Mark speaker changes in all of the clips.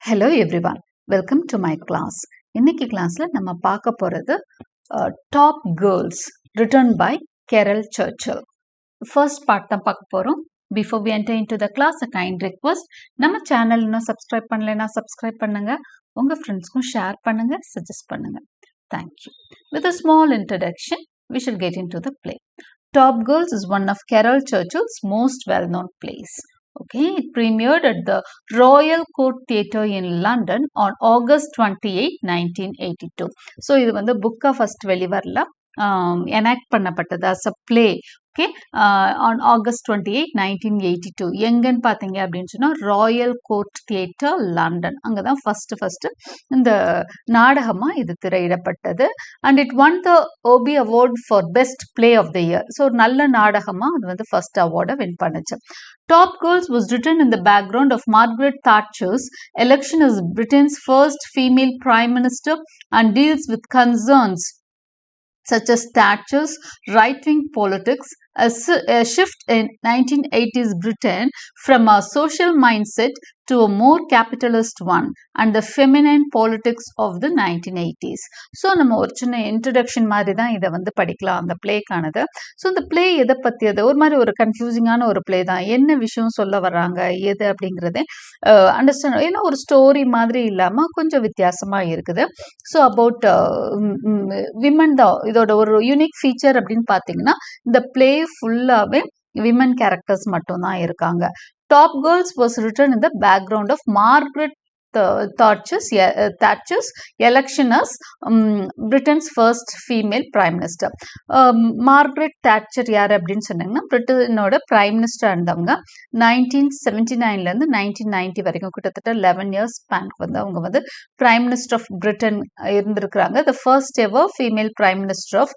Speaker 1: Hello everyone, welcome to my class. இன்னைக்கு கிளாஸ்ல நம்ம பார்க்க போறது Top Girls written by Carol Churchill. First part தான் பார்க்க போறோம். Before we enter into the class, a kind request. நம்ம சேனல் இன்னும் subscribe பண்ணலைன்னா subscribe பண்ணுங்க. உங்க ஃப்ரெண்ட்ஸ்க்கும் ஷேர் பண்ணுங்க, suggest பண்ணுங்க. Thank you. With a small introduction, we shall get into the play. Top Girls is one of Carol Churchill's most well-known plays. Okay, it premiered at the Royal Court Theatre in London on August 28, 1982. So, இது வந்து புக்கா first வெளிவரல enact பண்ணப்பட்டது as a play. Okay, on August 28, 1982. எங்கன்னு பார்த்தீங்க அப்படின்னு சொன்னா Royal court theatre London. அங்கே தான் ஃபர்ஸ்ட் இந்த நாடகமா இது திரையிடப்பட்டது. And it won the Obie award for best play of the year. So நல்ல நாடகமா அது வந்து ஃபர்ஸ்ட் அவார்டை வின் பண்ணுச்சு. Top Girls was written in the background of Margaret Thatcher's election as Britain's first female prime minister and deals with concerns such as Thatcher's right-wing politics, a shift in 1980s Britain from a social mindset to a more capitalist one, and the feminine politics of the 1980s. So, நம்ம ஒரு சின்ன introduction மாதிரி தான் இதை வந்து படிக்கலாம் அந்த பிளேக்கானது. So இந்த பிளே எதை பற்றியது ஒரு மாதிரி ஒரு கன்ஃபியூசிங்கான ஒரு பிளே தான். என்ன விஷயம் சொல்ல வர்றாங்க எது அப்படிங்கிறதே அண்டர்ஸ்டாண்ட், ஏன்னா ஒரு ஸ்டோரி மாதிரி இல்லாமல் கொஞ்சம் வித்தியாசமாக இருக்குது. ஸோ அபவுட் விமன் தான் இதோட ஒரு யூனிக் ஃபீச்சர் அப்படின்னு பார்த்தீங்கன்னா இந்த பிளே ஃபுல்லாகவே விமன் கேரக்டர்ஸ் மட்டும்தான் இருக்காங்க. Top Girls was written in the background of Margaret Thatcher's election as Britain's first female prime minister. Margaret Thatcher யார் அப்படின்னு சொன்னாங்கன்னா பிரிட்டனோட பிரைம் மினிஸ்டர் இருந்தவங்க. 1979லேருந்து 1990 வரைக்கும் கிட்டத்தட்ட 11 இயர்ஸ் ஸ்பேனுக்கு வந்து அவங்க வந்து பிரைம் மினிஸ்டர் ஆஃப் பிரிட்டன் இருந்திருக்கிறாங்க. The first ever female prime minister of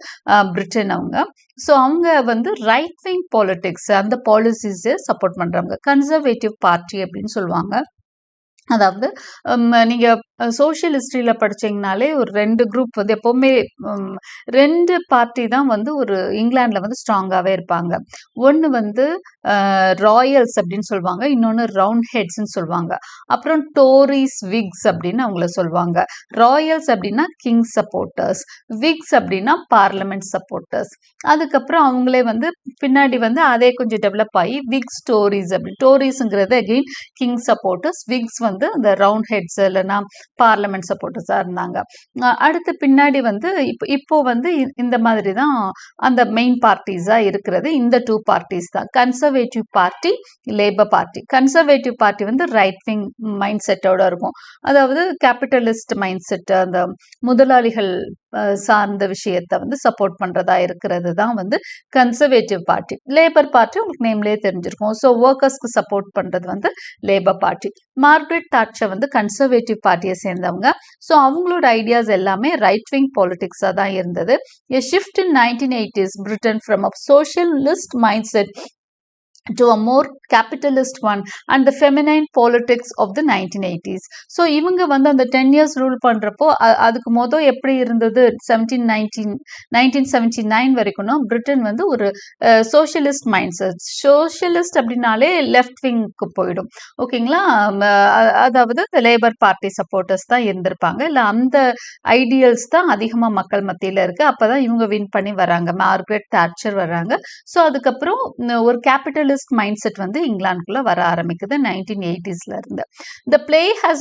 Speaker 1: Britain அவங்க. ஸோ அவங்க வந்து ரைட் விங் பாலிட்டிக்ஸ் அந்த பாலிசிஸை சப்போர்ட் பண்ணுறாங்க. கன்சர்வேட்டிவ் பார்ட்டி அப்படின்னு சொல்லுவாங்க. அதாவது நீங்கள் சோஷியல் ஹிஸ்ட்ரியில் படிச்சிங்கனாலே ஒரு ரெண்டு குரூப் வந்து எப்போவுமே ரெண்டு பார்ட்டி தான் வந்து ஒரு இங்கிலாண்டில் வந்து ஸ்ட்ராங்காகவே இருப்பாங்க. ஒன்று வந்து ராயல்ஸ் அப்படின்னு சொல்லுவாங்க, இன்னொன்று ரவுண்ட் ஹெட்ஸ்ன்னு சொல்லுவாங்க. அப்புறம் டோரிஸ் விக்ஸ் அப்படின்னு அவங்கள சொல்லுவாங்க. ராயல்ஸ் அப்படின்னா கிங் சப்போர்ட்டர்ஸ், விக்ஸ் அப்படின்னா பார்லமெண்ட் சப்போர்ட்டர்ஸ். அதுக்கப்புறம் அவங்களே வந்து பின்னாடி வந்து அதே கொஞ்சம் டெவலப் ஆகி விக்ஸ் டோரிஸ் அப்படி, டோரிஸுங்கிறது அகெயின் கிங் சப்போர்ட்டர்ஸ், விக்ஸ் வந்து அந்த ரவுண்ட் ஹெட்ஸ் இல்லைன்னா பார்லமெண்ட் சப்போர்ட்டர்ஸாக இருந்தாங்க. அடுத்து பின்னாடி வந்து இப்போ வந்து இந்த மாதிரி தான் அந்த மெயின் பார்ட்டிஸாக இருக்கிறது. இந்த டூ பார்ட்டிஸ் தான் conservative party, labour party. Conservative party வந்து ரைட் விங் மைண்ட் செட்டோட இருக்கும். அதாவது கேபிட்டலிஸ்ட் மைண்ட் செட், அந்த முதலாளிகள் சார்ந்த விஷயத்தை வந்து சப்போர்ட் பண்ணுறதா இருக்கிறது தான் வந்து கன்சர்வேட்டிவ் பார்ட்டி. லேபர் பார்ட்டி உங்களுக்கு நேம்லேயே தெரிஞ்சிருக்கும். ஸோ ஒர்க்கர்ஸ்க்கு சப்போர்ட் பண்ணுறது வந்து லேபர் பார்ட்டி. மார்கரெட் தாட்சர் வந்து கன்சர்வேட்டிவ் பார்ட்டியை சேர்ந்தவங்க. ஸோ அவங்களோட ஐடியாஸ் எல்லாமே ரைட் விங் பாலிட்டிக்ஸாக தான் இருந்தது. A shift in 1980s Britain from a socialist mindset to a more capitalist one and the feminine politics of the 1980s. So இவங்க வந்து அந்த 10 years ரூல் பண்ணுறப்போ அதுக்கு மொதல் எப்படி இருந்தது 1979 வரைக்கும்னா பிரிட்டன் வந்து ஒரு சோஷியலிஸ்ட் மைண்ட் செட். சோஷியலிஸ்ட் அப்படின்னாலே லெஃப்ட் விங்க்கு போயிடும். ஓகேங்களா, அதாவது லேபர் பார்ட்டி சப்போர்ட்டர்ஸ் தான் இருந்திருப்பாங்க. இல்லை அந்த ஐடியல்ஸ் தான் அதிகமாக மக்கள் மத்தியில் இருக்குது. அப்போ தான் இவங்க வின் பண்ணி வராங்க, மார்கரெட் தாட்சர் வராங்க. ஸோ அதுக்கப்புறம் ஒரு கேபிட்டலிஸ்ட் மைண்ட் செட் வந்து இங்கிலாந்துக்குள்ள வர ஆரம்பிக்குது 1980ஸ்ல இருந்து. The play has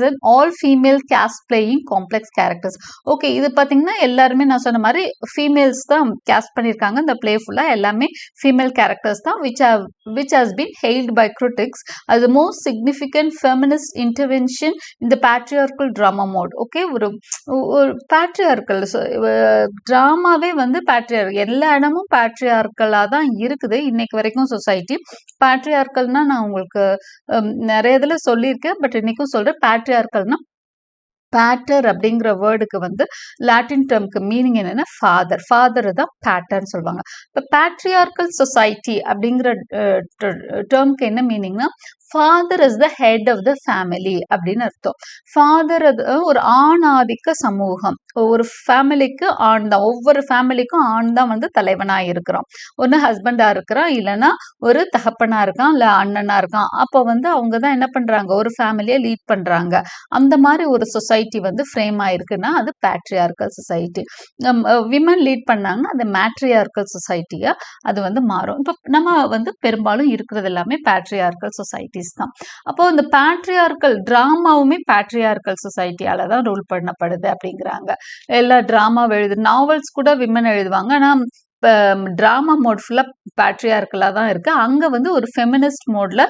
Speaker 1: an all female cast playing complex characters. Okay, இது பார்த்தீங்கன்னா எல்லாருமே நான் சொன்ன மாதிரி ஃபீமேல்ஸ் தான் கேஸ்ட் பண்ணியிருக்காங்க. இந்த பிளே ஃபுல்லாக எல்லாமே ஃபீமேல் கேரக்டர்ஸ் தான், which has been hailed by critics as the most significant feminist intervention in the patriarchal drama mode. Okay, ஒரு பேட்ரியார்கல் ட்ராமாவே வந்து எல்லா இடமும் பேட்ரியார்கலாக தான் இருக்குது இன்னைக்கு வரைக்கும். சொசைட்டி பேட்ரியார்கல்னா நான் உங்களுக்கு நிறைய இதில் சொல்லியிருக்கேன், பட் இன்னைக்கும் சொல்கிறேன். பேட்ரியார்கல்னா பேட்டர் அப்படிங்கிற வேர்டுக்கு வந்து லாட்டின் டேர்முக்கு மீனிங் என்னன்னா ஃபாதர் தான் பேட்டர்ன்னு சொல்லுவாங்க. இப்போ பேட்ரியார்கல் சொசைட்டி அப்படிங்கிற டேர்முக்கு என்ன மீனிங்னா father is the head of the family அப்படின்னு அர்த்தம். ஃபாதர் அது ஒரு ஆணாதிக்க சமூகம். ஒரு ஃபேமிலிக்கு ஆண் தான், ஒவ்வொரு ஃபேமிலிக்கும் ஆண் தான் வந்து தலைவனா இருக்கிறான். ஒன்று ஹஸ்பண்டா இருக்கிறான், இல்லைன்னா ஒரு தகப்பனா இருக்கான், இல்லை அண்ணனா இருக்கான். அப்போ வந்து அவங்க தான் என்ன பண்றாங்க, ஒரு ஃபேமிலியை லீட் பண்றாங்க. அந்த மாதிரி ஒரு சொசைட்டி வந்து ஃப்ரேம் ஆயிருக்குன்னா அது பேட்ரியார்கல் சொசைட்டி. விமன் லீட் பண்ணாங்கன்னா அது மேட்ரியார்கல் சொசைட்டியா அது வந்து மாறும். இப்போ நம்ம வந்து பெரும்பாலும் இருக்கிறது எல்லாமே பேட்ரியார்கல் சொசைட்டிஸ் தான். அப்போ இந்த பேட்ரியார்கல் டிராமாவுமே பேட்ரியார்கல் சொசைட்டியால தான் ரூல் பண்ணப்படுது அப்படிங்கிறாங்க. எல்லா டிராமா எழுது, நாவல்ஸ் கூட விமன் எழுதுவாங்க. ஆனால் இப்போ ட்ராமா மோட் ஃபுல்லாக பேட்ரியார்கலாக தான் இருக்குது. அங்கே வந்து ஒரு ஃபெமினிஸ்ட் மோடில்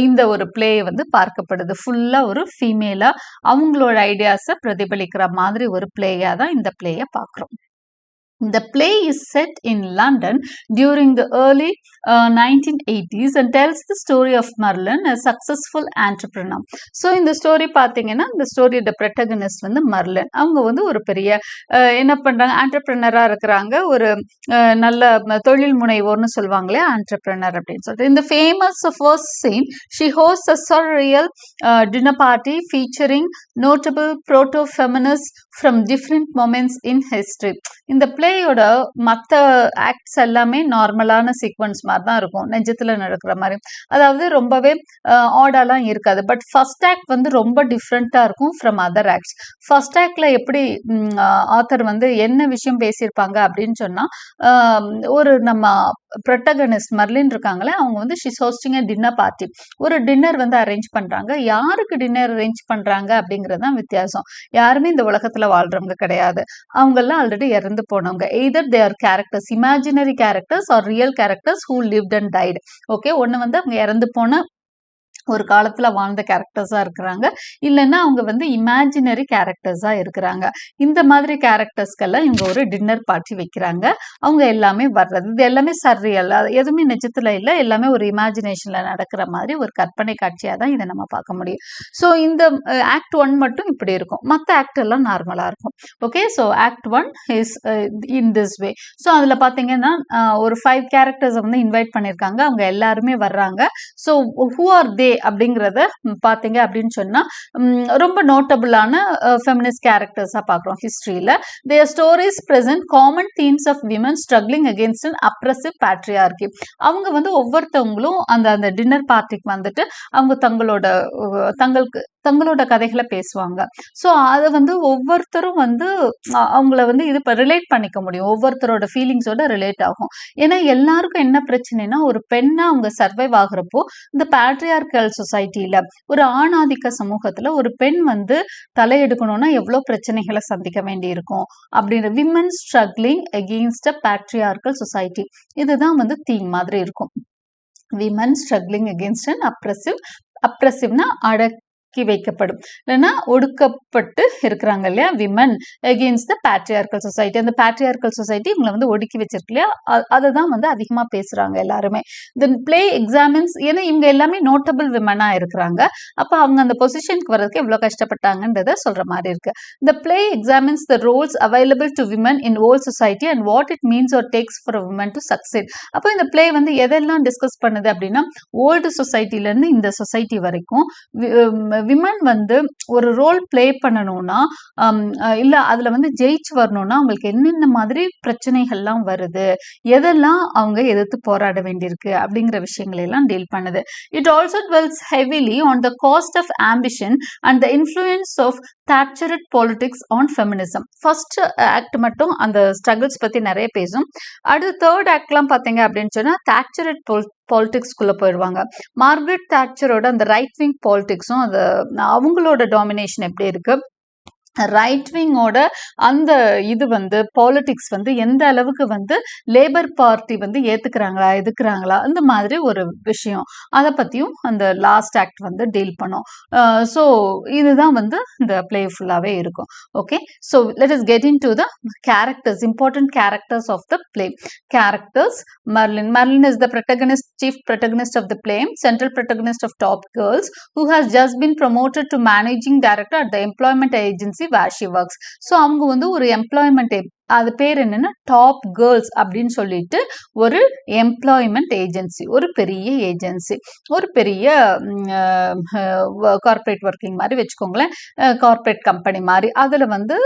Speaker 1: இந்த ஒரு பிளே வந்து பார்க்கப்படுது. ஃபுல்லாக ஒரு ஃபீமேலாக அவங்களோட ஐடியாஸை பிரதிபலிக்கிற மாதிரி ஒரு பிளேயாக தான் இந்த பிளேயை பார்க்குறோம். The play is set in London during the early 1980s and tells the story of Merlin, a successful entrepreneur. So இந்த ஸ்டோரி பார்த்தீங்கன்னா இந்த ஸ்டோரியோட ப்ரொட்டகனிஸ்ட் வந்து மர்லின். அவங்க வந்து ஒரு பெரிய என்ன பண்ணுறாங்க, ஆண்டர்பிரினராக இருக்கிறாங்க. ஒரு நல்ல தொழில் முனைவோர்னு சொல்லுவாங்களே ஆண்டர்பிரினர் அப்படின்னு சொல்லிட்டு. இந்த famous first scene, she host a surreal dinner party featuring notable proto-feminists from different moments in history. இந்த பிளேயோட மற்ற ஆக்ட்ஸ் எல்லாமே நார்மலான சீக்வன்ஸ் மாதிரி தான் இருக்கும், நெஜத்தில் நடக்கிற மாதிரி. அதாவது ரொம்பவே ஆடாலாம் இருக்காது. பட் ஃபர்ஸ்ட் ஆக்ட் வந்து ரொம்ப டிஃப்ரெண்ட்டாக இருக்கும் ஃப்ரம் அதர் ஆக்ட்ஸ். ஃபர்ஸ்ட் ஆக்டில் எப்படி ஆத்தர் வந்து என்ன விஷயம் பேசியிருப்பாங்க அப்படின்னு சொன்னால், ஒரு நம்ம ப்ரொட்டகனிஸ்ட் மர்லின் இருக்காங்களே, அவங்க வந்து ஷிஸ் ஹோஸ்டிங் டின்னர் பார்ட்டி. ஒரு டின்னர் வந்து அரேஞ்ச் பண்ணுறாங்க. யாருக்கு டின்னர் அரேஞ்ச் பண்ணுறாங்க அப்படிங்கிறது தான் வித்தியாசம். யாருமே இந்த உலகத்தில் வாழ்கிறவங்க கிடையாது. அவங்கெல்லாம் ஆல்ரெடி இறந்து போனவங்க. Either they are characters, imaginary characters or real characters who lived and died. Okay, ஒன்று வந்து அவங்க இறந்து போன ஒரு காலத்தில் வாழ்ந்த கேரக்டர்ஸாக இருக்கிறாங்க, இல்லைன்னா அவங்க வந்து இமேஜினரி கேரக்டர்ஸாக இருக்கிறாங்க. இந்த மாதிரி கேரக்டர்ஸ்க்கெல்லாம் இவங்க ஒரு டின்னர் பார்ட்டி வைக்கிறாங்க. அவங்க எல்லாமே வர்றது, இது எல்லாமே சர்ரியல், எதுவுமே நிஜத்தில் இல்லை, எல்லாமே ஒரு இமேஜினேஷனில் நடக்கிற மாதிரி ஒரு கற்பனை காட்சியாக தான் இதை நம்ம பார்க்க முடியும். ஸோ இந்த ஆக்ட் 1 மட்டும் இப்படி இருக்கும், மற்ற ஆக்ட் எல்லாம் நார்மலாக இருக்கும். Okay, so act 1 is in this way. So அதில் பார்த்தீங்கன்னா ஒரு 5 கேரக்டர்ஸை வந்து இன்வைட் பண்ணியிருக்காங்க. அவங்க எல்லாருமே வர்றாங்க. ஸோ ஹூ ஆர் தே அப்படிங்கிறத பார்த்தீங்க அப்படின்னு சொன்னால் ரொம்ப நோட்டபுளான ஃபெமினிஸ்ட் கேரக்டர்ஸாக பார்க்குறோம் ஹிஸ்ட்ரியில். Their stories present common themes of women struggling against an oppressive patriarchy. அவங்க வந்து ஒவ்வொருத்தவங்களும் அந்த டின்னர் பார்ட்டிக்கு வந்துட்டு அவங்க தங்களோட கதைகளை பேசுவாங்க. ஸோ அதை வந்து ஒவ்வொருத்தரும் வந்து அவங்கள வந்து இது ரிலேட் பண்ணிக்க முடியும், ஒவ்வொருத்தரோட ஃபீலிங்ஸோட ரிலேட் ஆகும். ஏன்னா எல்லாருக்கும் என்ன பிரச்சனைனா, ஒரு பெண்ணா அவங்க சர்வைவ் ஆகுறப்போ இந்த பேட்ரியார்கல் சொசைட்டியில், ஒரு ஆணாதிக்க சமூகத்தில் ஒரு பெண் வந்து தலையெடுக்கணும்னா எவ்வளோ பிரச்சனைகளை சந்திக்க வேண்டி இருக்கும் அப்படின்ற விமன் ஸ்ட்ரகிளிங் அகெயின்ஸ்ட் அ பேட்ரியார்கல் சொசைட்டி, இதுதான் வந்து தீம் மாதிரி இருக்கும். விமன் ஸ்ட்ரகிளிங் அகெயின்ஸ்ட் அன் அப்ரெசிவ்னா வைக்கப்படும், இல்லைன்னா ஒடுக்கப்பட்டு இருக்கிறாங்க இல்லையா, women against the patriarchal society. அந்த பேட்ரியார்கல் சொசைட்டி இவங்களை வந்து ஒடுக்கி வச்சிருக்கு இல்லையா, அதை தான் வந்து அதிகமாக பேசுகிறாங்க எல்லாருமே. தென் பிளே எக்ஸாமின்ஸ், ஏன்னா இவங்க எல்லாமே நோட்டபிள் விமனாக இருக்கிறாங்க. அப்போ அவங்க அந்த பொசிஷனுக்கு வர்றதுக்கு எவ்வளோ கஷ்டப்பட்டாங்கன்றதை சொல்கிற மாதிரி இருக்கு. The play examines the roles available to women in old society and what it means or takes for a woman to succeed. அப்போ இந்த பிளே வந்து எதெல்லாம் டிஸ்கஸ் பண்ணுது அப்படின்னா, ஓல்டு சொசைட்டிலேருந்து இந்த சொசைட்டி வரைக்கும் விமன் வந்து ஒரு ரோல் பிளே பண்ணணும்னா, இல்லை அதில் வந்து ஜெயிச்சு வரணும்னா அவங்களுக்கு என்னென்ன மாதிரி பிரச்சனைகள்லாம் வருது, எதெல்லாம் அவங்க எதிர்த்து போராட வேண்டியிருக்கு அப்படிங்கிற விஷயங்களெல்லாம் டீல் பண்ணுது. It also dwells heavily on the cost of ambition and the influence of Thatcherite politics on feminism. First act மட்டும் அந்த ஸ்ட்ரகிள்ஸ் பற்றி நிறைய பேசும். அடுத்து தேர்ட் ஆக்ட்லாம் பார்த்தீங்க அப்படின்னு சொன்னால் Thatcherite பாலிடிக்ஸ்குள்ளே போயிடுவாங்க. மார்கரெட் தாட்சரோட அந்த ரைட் விங் பாலிடிக்ஸும் அவங்களோட டாமினேஷன் எப்படி இருக்கு, ரைட் விங்கோட அந்த இது வந்து பாலிடிக்ஸ் வந்து எந்த அளவுக்கு வந்து லேபர் பார்ட்டி வந்து ஏற்றுக்கிறாங்களா எதுக்குறாங்களா, அந்த மாதிரி ஒரு விஷயம், அதை பற்றியும் அந்த லாஸ்ட் ஆக்ட் வந்து டீல் பண்ணும். ஸோ இதுதான் வந்து இந்த பிளே ஃபுல்லாகவே இருக்கும். Okay, so let us get into the characters, important characters of the play. Characters: Merlin is the protagonist, chief protagonist of the play, central protagonist of Top Girls, who has just been promoted to managing director at the employment agency where she works. So அவங்க வந்து ஒரு employment அது பேர் என்னன்னா top girls அப்படின்னு சொல்லிட்டு ஒரு employment agency, ஒரு பெரிய ஏஜென்சி, ஒரு பெரிய கார்ப்பரேட் ஒர்க்கிங் மாதிரி வச்சுக்கோங்களேன், கார்ப்பரேட் கம்பெனி மாதிரி. அதில் வந்து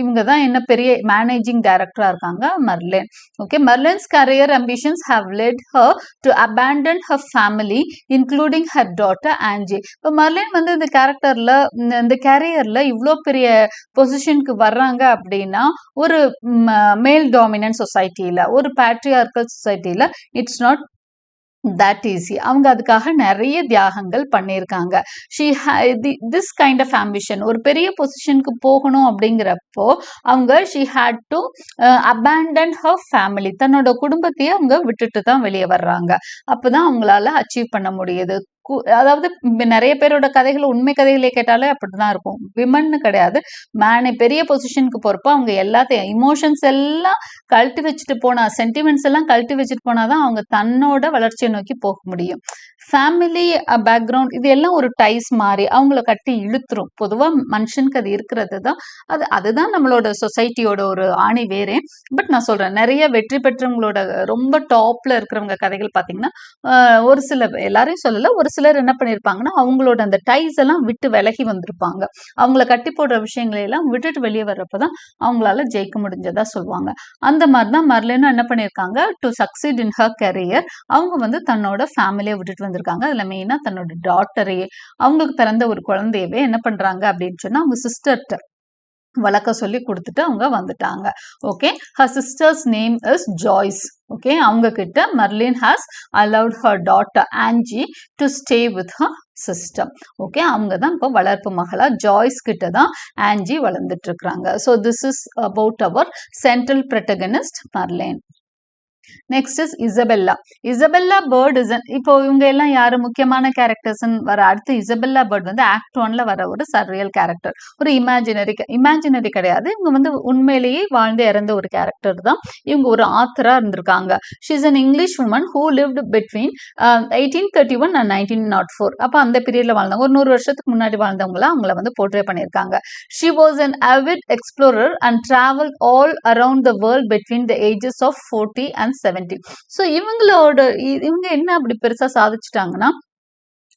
Speaker 1: இவங்க தான் என்ன பெரிய மேனேஜிங் டைரக்டராக இருக்காங்க Marlene. Okay, Marlene's career ambitions have led her to abandon her family including her daughter Angie. இப்போ மெர்லின் வந்து இந்த கேரக்டரில் இந்த கேரியரில் இவ்வளோ பெரிய பொசிஷனுக்கு வர்றாங்க அப்படின்னா ஒரு மேல் டாமினன்ட் சொசைட்டியில், ஒரு பேட்ரியார்கல் சொசைட்டியில் இட்ஸ் நாட் that easy. அவங்க அதுக்காக நிறைய தியாகங்கள் பண்ணியிருக்காங்க. this kind of ambition, ஒரு பெரிய பொசிஷனுக்கு போகணும் அப்படிங்கிறப்போ அவங்க she had to abandon her family, தன்னோட குடும்பத்தையே அவங்க விட்டுட்டு தான் வெளியே வர்றாங்க. அப்போதான் அவங்களால அச்சீவ் பண்ண முடியுது. அதாவது நிறைய பேரோட கதைகள், உண்மை கதைகளே கேட்டாலே அப்படிதான் இருக்கும். விமன்னு கிடையாது, மேனே பெரிய பொசிஷனுக்கு போறப்போ அவங்க எல்லாத்தையும் இமோஷன்ஸ் எல்லாம் கழட்டி வச்சுட்டு போனா, சென்டிமெண்ட்ஸ் எல்லாம் கழட்டி வச்சுட்டு போனாதான் அவங்க தன்னோட வளர்ச்சியை நோக்கி போக முடியும். ஃபேமிலி பேக்ரவுண்ட் இது எல்லாம் ஒரு டைஸ் மாதிரி அவங்கள கட்டி இழுத்துரும். பொதுவாக மனுஷனுக்கு அது இருக்கிறது தான், அதுதான் நம்மளோட சொசைட்டியோட ஒரு ஆணி வேறே. பட் நான் சொல்றேன், நிறைய வெற்றி பெற்றவங்களோட ரொம்ப டாப்ல இருக்கிறவங்க கதைகள் பார்த்தீங்கன்னா, ஒரு சில, எல்லாரையும் சொல்லல, ஒரு சிலர் என்ன பண்ணியிருப்பாங்கன்னா அவங்களோட அந்த டைஸ் எல்லாம் விட்டு விலகி வந்திருப்பாங்க. அவங்கள கட்டி போடுற விஷயங்களை எல்லாம் விட்டுட்டு வெளியே வர்றப்பதான் அவங்களால ஜெயிக்க முடிஞ்சதா சொல்லுவாங்க. அந்த மாதிரி தான் மெர்லினும் என்ன பண்ணியிருக்காங்க, to succeed in her career அவங்க வந்து தன்னோட ஃபேமிலியை விட்டுட்டு வந்திருக்காங்க. அதில் மெயினாக தன்னோட டாட்டரையே, அவங்களுக்கு பிறந்த ஒரு குழந்தையவே என்ன பண்றாங்க அப்படின்னு சொன்னா அவங்க சிஸ்டர்கிட்ட வளர்க்க சொல்லி கொடுத்துட்டு அவங்க வந்துட்டாங்க. Okay, her sister's name is Joyce. Okay, அவங்க கிட்ட Merlin has allowed her daughter Angie to stay with her sister. Okay, அவங்க தான் இப்போ வளர்ப்பு மகளா ஜாய்ஸ் கிட்ட தான் ஆன்ஜி வளர்ந்துட்டு இருக்கிறாங்க. So this is about our central protagonist Merlin. Next is Isabella. Isabella Bird is இப்போ இவங்க எல்லாம் யாரு முக்கியமான கேரக்டர்ஸ் வர. அடுத்து இசபெல்லா பேர்ட் வந்து ஆக்ட் 1ல வர ஒரு சர்ரியல் கேரக்டர், ஒரு இமேஜினரி கிடையாது. இவங்க வந்து உண்மையிலேயே வாழ்ந்து இறந்த ஒரு கேரக்டர் தான். இவங்க ஒரு ஆத்தரா இருந்திருக்காங்க. She is an English woman who lived between 1831 and 1904. அப்போ அந்த பீரியட்ல வாழ்ந்தவங்க, ஒரு 100 வருஷத்துக்கு முன்னாடி வாழ்ந்தவங்களா அவங்கள வந்து போர்ட்ரே பண்ணியிருக்காங்க. She was an avid explorer and traveled all around the world between the ages of 40 and 70. So இவங்க என்ன அப்படி பெருசா சாதிச்சுட்டாங்கன்னா,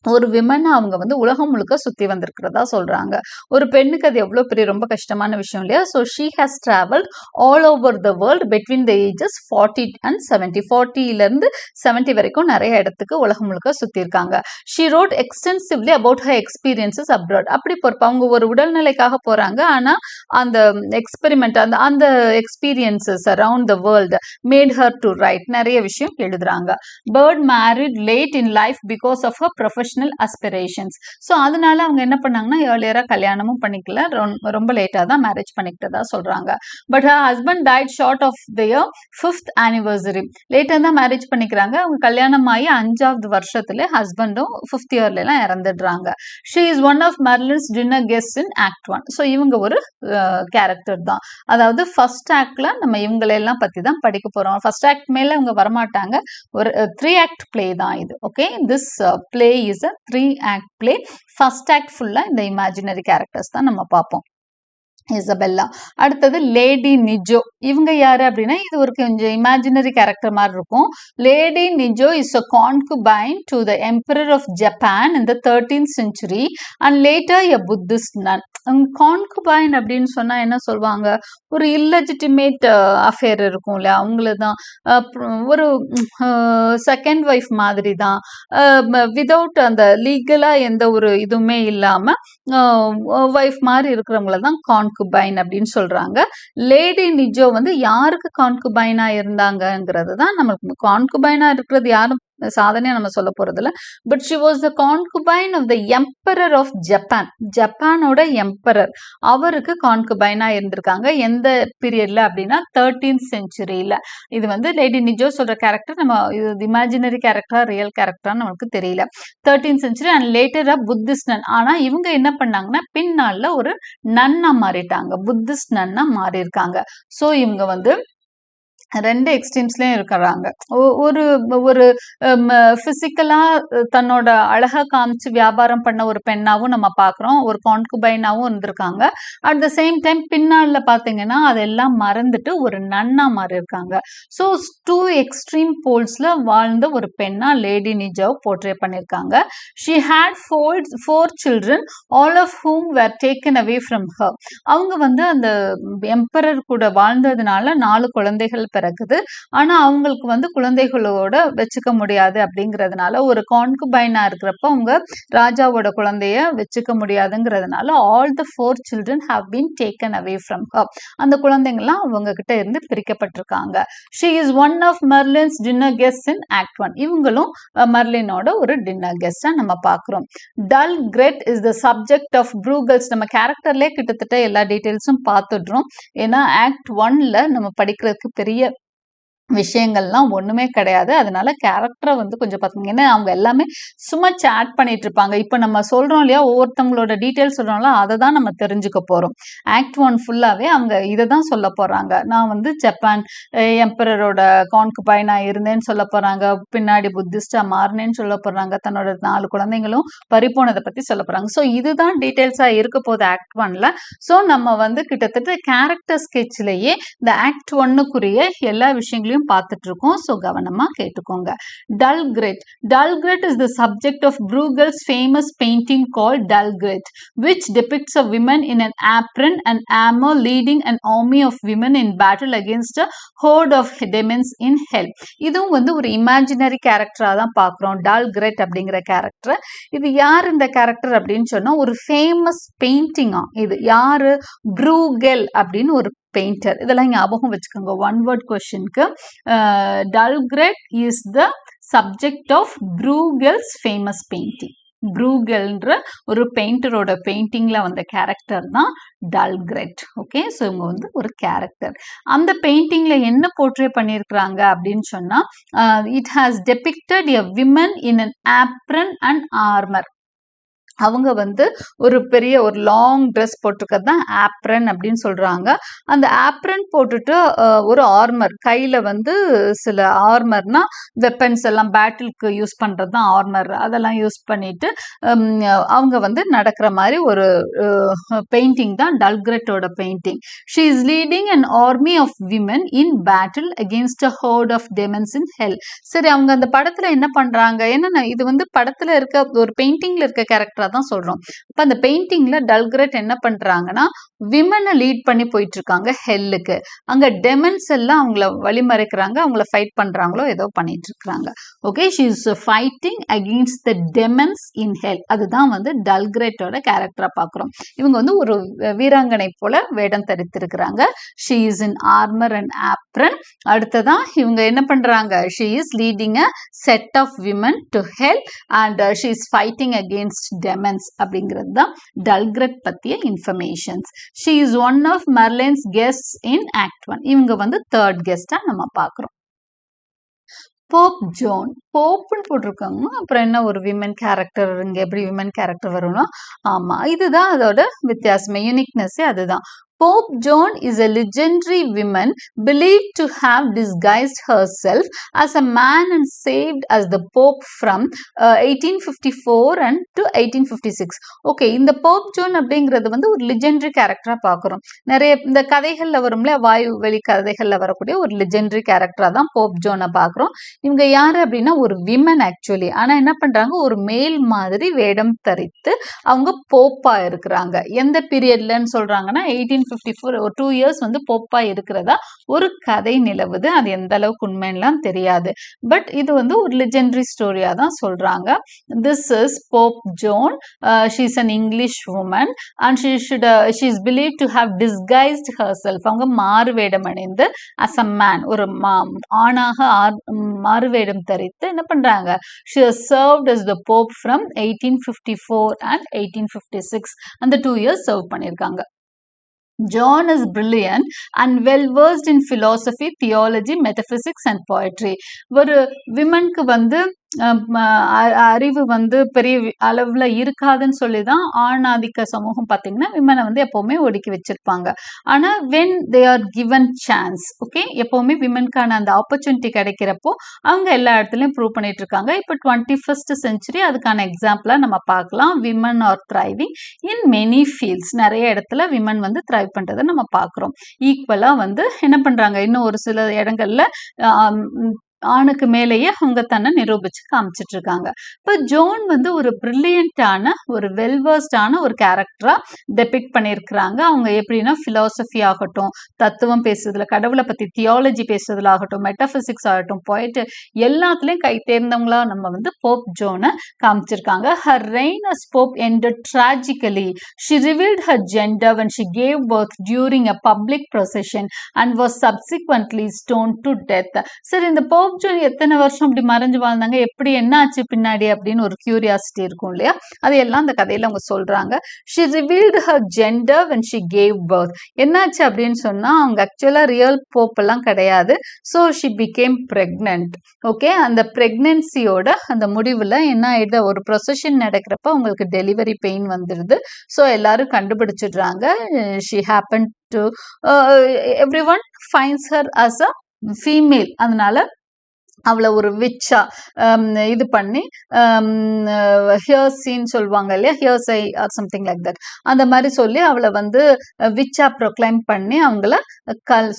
Speaker 1: ஒரு விமனை அவங்க வந்து உலகம் முழுக்க சுத்தி வந்திருக்கிறதா சொல்றாங்க. ஒரு பெண்ணுக்கு அது எவ்வளவு பெரிய ரொம்ப கஷ்டமான விஷயம் இல்லையா? So she has travelled all over the world between the ages 40 and 70. 40ல இருந்து 70 வரைக்கும் நிறைய இடத்துக்கு உலகம் முழுக்க சுத்தி இருக்காங்க. She wrote extensively about her experiences abroad. அப்படி போறப்ப அவங்க ஒரு உடல்நிலைக்காக போறாங்க, ஆனா அந்த எக்ஸ்பெரிமெண்ட், அந்த experiences around the world made her to write. நிறைய விஷயம் எழுதுறாங்க. Bird married late in life because of her professional aspirations. ஸோ அதனால அவங்க என்ன பண்ணாங்கன்னா, ஏர்லியரா கல்யாணமும் பண்ணிக்கல, ரொம்ப லேட்டா தான் மேரேஜ் பண்ணிக்கிட்டதா சொல்றாங்க. But her husband died short of their 5th anniversary. லேட்டா தான் மேரேஜ் பண்ணிக்கிறாங்க. அவங்க கல்யாணம் ஆகி 5வது வருஷத்துல ஹஸ்பண்டும் 5th இயர்ல எல்லாம் இறந்துடுறாங்க. She is one of Marlene's dinner guest in act 1. ஸோ இவங்க ஒரு கேரக்டர் தான். அதாவது ஃபர்ஸ்ட் ஆக்ட்ல நம்ம இவங்களெல்லாம் பத்தி தான் படிக்க போறோம். ஃபர்ஸ்ட் ஆக்ட் மேல அவங்க வரமாட்டாங்க. ஒரு 3 act பிளே தான் இது. Okay, this play is a 3 act play. First act full-ஆ இந்த imaginary characters தான் நம்ம பார்ப்போம். இசபெல்லா. அடுத்தது லேடி நிஜோ. இவங்க யாரு அப்படின்னா, இது ஒரு கொஞ்சம் இமேஜினரி கேரக்டர் மாதிரி இருக்கும். Lady Nijo is a concubine to the emperor of Japan in the 13th century and later a Buddhist nun. Concubine அப்படின்னு சொன்னா என்ன சொல்லுவாங்க, ஒரு இல்லெஜிட்டிமேட் அஃபேர் இருக்கும் இல்லையா, அவங்கள தான் ஒரு செகண்ட் ஒய்ஃப் மாதிரி தான், விதவுட் அந்த லீகலா எந்த ஒரு இதுவுமே இல்லாம ஒய்ஃப் மாதிரி இருக்கிறவங்கள தான் கான்குபைன் அப்படின்னு சொல்றாங்க. லேடி நிஜோ வந்து யாருக்கு கான்குபைனா இருந்தாங்கங்கிறது தான் நமக்கு. கான்குபைனா இருக்கிறது யாரும் சாதனையா நம்ம சொல்ல போறது இல்லை. But she was the concubine of the emperor of Japan. ஜப்பானோட எம்பரர், அவருக்கு கான்குபைனா இருந்திருக்காங்க. எந்த பீரியட்ல அப்படின்னா 13th centuryல. இது வந்து லேடி நிஜோ சொல்ற கேரக்டர் நம்ம இமேஜினரி கேரக்டரா ரியல் கேரக்டரா நமக்கு தெரியல. 13th century அண்ட் லேட்டரா புத்திஸ்ட் நன். ஆனா இவங்க என்ன பண்ணாங்கன்னா, பின்னால ஒரு நன்னா மாறிட்டாங்க, புத்திஸ்ட் நன்னா மாறி இருக்காங்க. ஸோ இவங்க வந்து ரெண்டு எக்ஸ்ட்ரீம்ஸ்லயும் இருக்கிறாங்க. ஒரு ஒரு பிசிக்கலா தன்னோட அழகை காமிச்சு வியாபாரம் பண்ண ஒரு பெண்ணாவும் நம்ம பார்க்குறோம், ஒரு கான்குபைனாவும் இருந்திருக்காங்க. அட் த சேம் டைம் பின்னால பார்த்தீங்கன்னா அதெல்லாம் மறந்துட்டு ஒரு நன்னா மாறி இருக்காங்க. ஸோ டூ எக்ஸ்ட்ரீம் போல்ஸ்ல வாழ்ந்த ஒரு பெண்ணா லேடி நிஜாவ் போர்ட்ரே பண்ணியிருக்காங்க. She had four children, all of whom were taken away from her. அவங்க வந்து அந்த எம்பரர் கூட வாழ்ந்ததுனால 4 குழந்தைகள் பிறகுது. ஆனா அவங்களுக்கு வந்து குழந்தைகளோட வச்சுக்க முடியாது அப்படிங்கிறதுனால, ஒரு கான்குபைனா இருக்கிறப்ப அவங்க ராஜாவோட குழந்தைய வச்சுக்க முடியாதுங்கிறதுனால all the 4 children have been taken away from her. அந்த குழந்தைங்கள்லாம் அவங்க கிட்ட இருந்து பிரிக்கப்பட்டிருக்காங்க. she is one of Merlin's dinner guests in act 1. இவங்களும் மர்லினோட ஒரு டின்னர் கெஸ்டா நம்ம பார்க்கிறோம். dull grit is the subject of Bruegel's. நம்ம கேரக்டர்லயே கிட்டத்தட்ட எல்லா டீடைல்ஸும் பார்த்துடுறோம். ஏன்னா ஆக்ட் 1ல நம்ம படிக்கிறதுக்கு பெரிய விஷயங்கள்லாம் ஒண்ணுமே கிடையாது. அதனால கேரக்டரை வந்து கொஞ்சம் பார்த்தீங்கன்னா அவங்க எல்லாமே சும்மா சேட் பண்ணிட்டு இருப்பாங்க. இப்போ நம்ம சொல்றோம் இல்லையா, ஒவ்வொருத்தவங்களோட டீட்டெயில்ஸ் சொல்றோம்ல, அதை தான் நம்ம தெரிஞ்சுக்க போறோம். ஆக்ட் 1 ஃபுல்லாவே அவங்க இதை தான் சொல்ல போறாங்க. நான் வந்து ஜப்பான் எம்பரரோட கான்குபைனா இருந்தேன்னு சொல்ல போறாங்க, பின்னாடி புத்திஸ்டா மாறினேன்னு சொல்ல போறாங்க, தன்னோட 4 குழந்தைங்களும் பறிப்போனதை பத்தி சொல்ல போறாங்க. ஸோ இதுதான் டீட்டெயில்ஸா இருக்க போகுது ஆக்ட் 1ல. ஸோ நம்ம வந்து கிட்டத்தட்ட கேரக்டர் ஸ்கெட்ச்லயே இந்த ஆக்ட் 1க்குரிய எல்லா விஷயங்களையும் பார்த்துட்டு இருக்கோம். ஸோ கவனமா கேட்டுக்கோங்க. dull grit. dull grit is the subject of Bruegel's famous painting called Dull Grit, which depicts a woman in an apron and armor leading an army of women in battle against a horde of demons in hell. இதுவும் வந்து ஒரு imaginary கேரக்டரா தான் பார்க்குறோம், dull grit அப்படிங்கிற character. இது யார் இந்த கேரக்டர் அப்படின்னு சொன்னா ஒரு ஃபேமஸ் பெயிண்டிங்கா. இது யாரு? ப்ரூகெல் அப்படின்னு ஒரு பெயிண்டர். இதெல்லாம் ஞாபகம் வச்சுக்கோங்க ஒன் வேர்ட் கொஸ்டினுக்கு. dull grit is the subject of Bruegel's famous painting. ப்ரூகெல்ன்ற ஒரு பெயிண்டரோட பெயிண்டிங்ல வந்த கேரக்டர் தான் dull grit. ஓகே, ஸோ இவங்க வந்து ஒரு கேரக்டர். அந்த பெயிண்டிங்ல என்ன போர்ட்ரே பண்ணியிருக்கிறாங்க அப்படின்னு சொன்னா, it has depicted a women in an operant and armour. அவங்க வந்து ஒரு பெரிய ஒரு லாங் ட்ரெஸ் போட்டிருக்கிறது தான் ஆப்ரன் அப்படின்னு சொல்றாங்க. அந்த ஆப்ரன் போட்டுட்டு ஒரு ஆர்மர் கையில வந்து சில ஆர்மர்னா வெப்பன்ஸ் எல்லாம் பேட்டிலுக்கு யூஸ் பண்றது தான் ஆர்மர். அதெல்லாம் யூஸ் பண்ணிட்டு அவங்க வந்து நடக்கிற மாதிரி ஒரு பெயிண்டிங் தான் dull gritோட painting. She is leading an army of women in battle against a horde of demons in hell. சரி, அவங்க அந்த படத்துல என்ன பண்றாங்க? ஏன்னா இது வந்து படத்துல இருக்க ஒரு பெயிண்டிங்ல இருக்க கேரக்டரா தான் சொல்றோம். அப்ப அந்த பெயிண்டிங்ல dull grit என்ன பண்றாங்கன்னா விமனை லீட் பண்ணி போயிட்டு இருக்காங்க ஹெல்லுக்கு. அங்க டெமன்ஸ் எல்லாம் அவங்கள வழிமறைக்கிறாங்க, அவங்கள ஃபைட் பண்றாங்களோ ஏதோ பண்ணிட்டு இருக்காங்க. Okay, she is fighting against the demons in hell. அதுதான் வந்து dull gritோட கேரக்டரா பார்க்கிறோம். இவங்க வந்து ஒரு வீராங்கனை போல வேடம் தரித்திருக்கிறாங்க. She is in armour and apron. அடுத்ததான் இவங்க என்ன பண்றாங்க? She is leading a set of women to hell and she is fighting against demons அப்படிங்கிறது தான் dull grit பத்திய informations. She is one of Marlene's guests in act 1. இவங்க வந்து third கெஸ்டா நம்ம பார்க்கிறோம். போப் ஜோன், போப்னு போட்டிருக்காங்க, அப்புறம் என்ன ஒரு விமன் கேரக்டர். இங்க எப்படி விமன் கேரக்டர் வரும்னா, ஆமா இதுதான் அதோட வித்தியாசமே, யூனிக்னஸே அதுதான். Pope Joan is a legendary woman believed to have disguised herself as a man and saved as the Pope from 1854 and to 1856. Okay, இந்த போப் ஜோன் அப்படிங்கிறது வந்து ஒரு லெஜெண்டரி கேரக்டரா பார்க்குறோம். நிறைய இந்த கதைகள்ல வரும்ல, வாயு வெளி கதைகள்ல வரக்கூடிய ஒரு லெஜெண்டரி கேரக்டரா தான் போப் ஜோனை பார்க்குறோம். இவங்க யாரு அப்படின்னா ஒரு விமன் ஆக்சுவலி. ஆனா என்ன பண்றாங்க, ஒரு மேல் மாதிரி வேடம் தரித்து அவங்க போப்பா இருக்கிறாங்க. எந்த பீரியட்லன்னு சொல்றாங்கன்னா 1854, ஒரு 2 இயர்ஸ் வந்து போப்பா இருக்கிறதா ஒரு கதை நிலவுது. அது எந்த அளவுக்கு உண்மைலாம் தெரியாது. பட் இது வந்து ஒரு லெஜெண்டரி ஸ்டோரியா தான் சொல்றாங்க. This is Pope Joan. She is an English woman and she is believed to have disguised herself. அவங்க மாறுவேடம் அணிந்து அஸ் அ மேன், ஒரு ஆணாக மாறுவேடம் தரித்து என்ன பண்றாங்க, she has served as the pope from 1854 and 1856. அந்த 2 years serve பண்ணிருக்காங்க. John is brilliant and well versed in philosophy, theology, metaphysics and poetry. ஒரு விமனுக்கு வந்து அறிவு வந்து பெரிய அளவுல இருக்காதுன்னு சொல்லி தான் ஆணாதிக்க சமூகம் பார்த்தீங்கன்னா விமனை வந்து எப்பவுமே ஒடுக்கி வச்சிருப்பாங்க. ஆனா when they are given chance, okay, எப்பவுமே விமனுக்கான அந்த ஆப்பர்ச்சுனிட்டி கிடைக்கிறப்போ அவங்க எல்லா இடத்துலயும் ப்ரூவ் பண்ணிட்டு இருக்காங்க. இப்போ 21st century அதுக்கான எக்ஸாம்பிளா நம்ம பார்க்கலாம். Women R thriving in many fields. நிறைய இடத்துல விமன் வந்து த்ரைவ் பண்றதை நம்ம பார்க்குறோம். ஈக்குவலா வந்து என்ன பண்றாங்க, இன்னும் ஒரு சில இடங்கள்ல ஆணுக்கு மேலேயே அவங்க தன்னை நிரூபிச்சு காமிச்சிட்டு இருக்காங்க. இப்போ ஜோன் வந்து ஒரு பிரில்லியண்டான ஒரு வெல்வர்ஸ்டான ஒரு கேரக்டரா டெபிக்ட் பண்ணியிருக்கிறாங்க. அவங்க எப்படின்னா பிலாசபி ஆகட்டும், தத்துவம் பேசுறதுல, கடவுளை பத்தி தியாலஜி பேசுறதுல ஆகட்டும், மெட்டாபிசிக்ஸ் ஆகட்டும், போயிட்டு எல்லாத்துலயும் கை தேர்ந்தவங்களா நம்ம வந்து போப் ஜோனை காமிச்சிருக்காங்க. her reign as pope ended tragically. She revealed her gender when she gave birth during a public procession and was subsequently stoned to death. சரி, இந்த போப் ஜோன் எத்தனை வருஷம் அப்படி மறைஞ்சு வாழ்ந்தாங்க, எப்படி என்ன ஆச்சு பின்னாடி அப்படின்னு ஒரு கியூரியாசிட்டி இருக்கும் இல்லையா, அதையெல்லாம் அந்த கதையில அவங்க சொல்றாங்க. she revealed her gender when she gave birth. என்னாச்சு அப்படின்னு சொன்னா அவங்க ஆக்சுவலா ரியல் போப் எல்லாம் கிடையாது. so she became pregnant. Okay, அந்த பிரெக்னன்சியோட அந்த முடிவுல என்ன ஆயிடுது, ஒரு ப்ரொசஷன் நடக்கிறப்ப அவங்களுக்கு டெலிவரி பெயின் வந்துடுது. ஸோ எல்லாரும் கண்டுபிடிச்சிடுறாங்க. she happened to everyone finds her as a female. அதனால அவளை ஒரு விச்சா இது பண்ணி ஹியர்ஸின்னு சொல்லுவாங்க இல்லையா, ஹியர்ஸை ஆர் சம்திங் லைக் தட், அந்த மாதிரி சொல்லி அவளை வந்து விச்சா ப்ரொக்ளைம் பண்ணி அவங்கள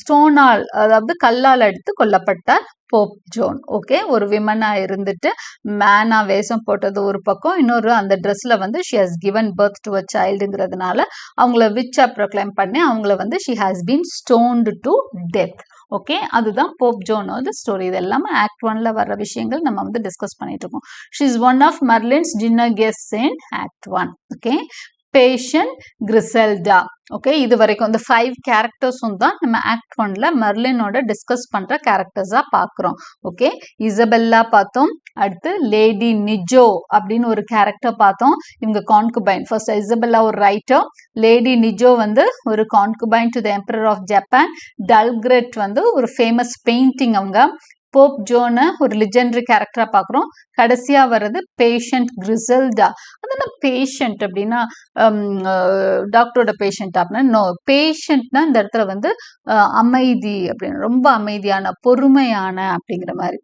Speaker 1: ஸ்டோனால், அதாவது கல்லால் அடித்து கொல்லப்பட்டார் போப் ஜோன். ஓகே, ஒரு விமனா இருந்துட்டு மேனா வேஷம் போட்டது ஒரு பக்கம், இன்னொரு அந்த ட்ரெஸ்ல வந்து she has given birth to a childங்கிறதுனால அவங்கள விச்சா ப்ரொக்ளைம் பண்ணி அவங்கள வந்து she has been stoned to death. Okay, அதுதான் போப் ஜோனோட ஸ்டோரி. இது எல்லாமே ஆக்ட் 1ல வர்ற விஷயங்கள் நம்ம வந்து டிஸ்கஸ் பண்ணிட்டு இருக்கோம். she is one of Merlin's dinner guests in act 1. Okay, patient, Griselda. Okay, இது வரைக்கும் இந்த 5 கேரக்டர்ஸும் தான் நம்ம ஆக்ட் 1ல மெர்லினோட டிஸ்கஸ் பண்ற கேரக்டர்ஸா பார்க்குறோம். ஓகே, இசபெல்லா பார்த்தோம், அடுத்து லேடி நிஜோ அப்படின்னு ஒரு கேரக்டர் பார்த்தோம். இவங்க கான்குபைன். ஃபர்ஸ்ட் இசபெல்லா ஒரு ரைட்டர், லேடி நிஜோ வந்து ஒரு concubine to the emperor of Japan, Dull Gret வந்து ஒரு ஃபேமஸ் பெயிண்டிங். அவங்க போப் ஜோனை ஒரு லிஜெண்டரி கேரக்டரா பார்க்குறோம். கடைசியா வர்றது பேஷண்ட் கிரிசெல்டா. அதெல்லாம் பேஷண்ட் அப்படின்னா டாக்டரோட பேஷண்ட் அப்படின்னா நோ, பேஷண்ட்னா இந்த இடத்துல வந்து அமைதி அப்படின்னு, ரொம்ப அமைதியான, பொறுமையான அப்படிங்கிற மாதிரி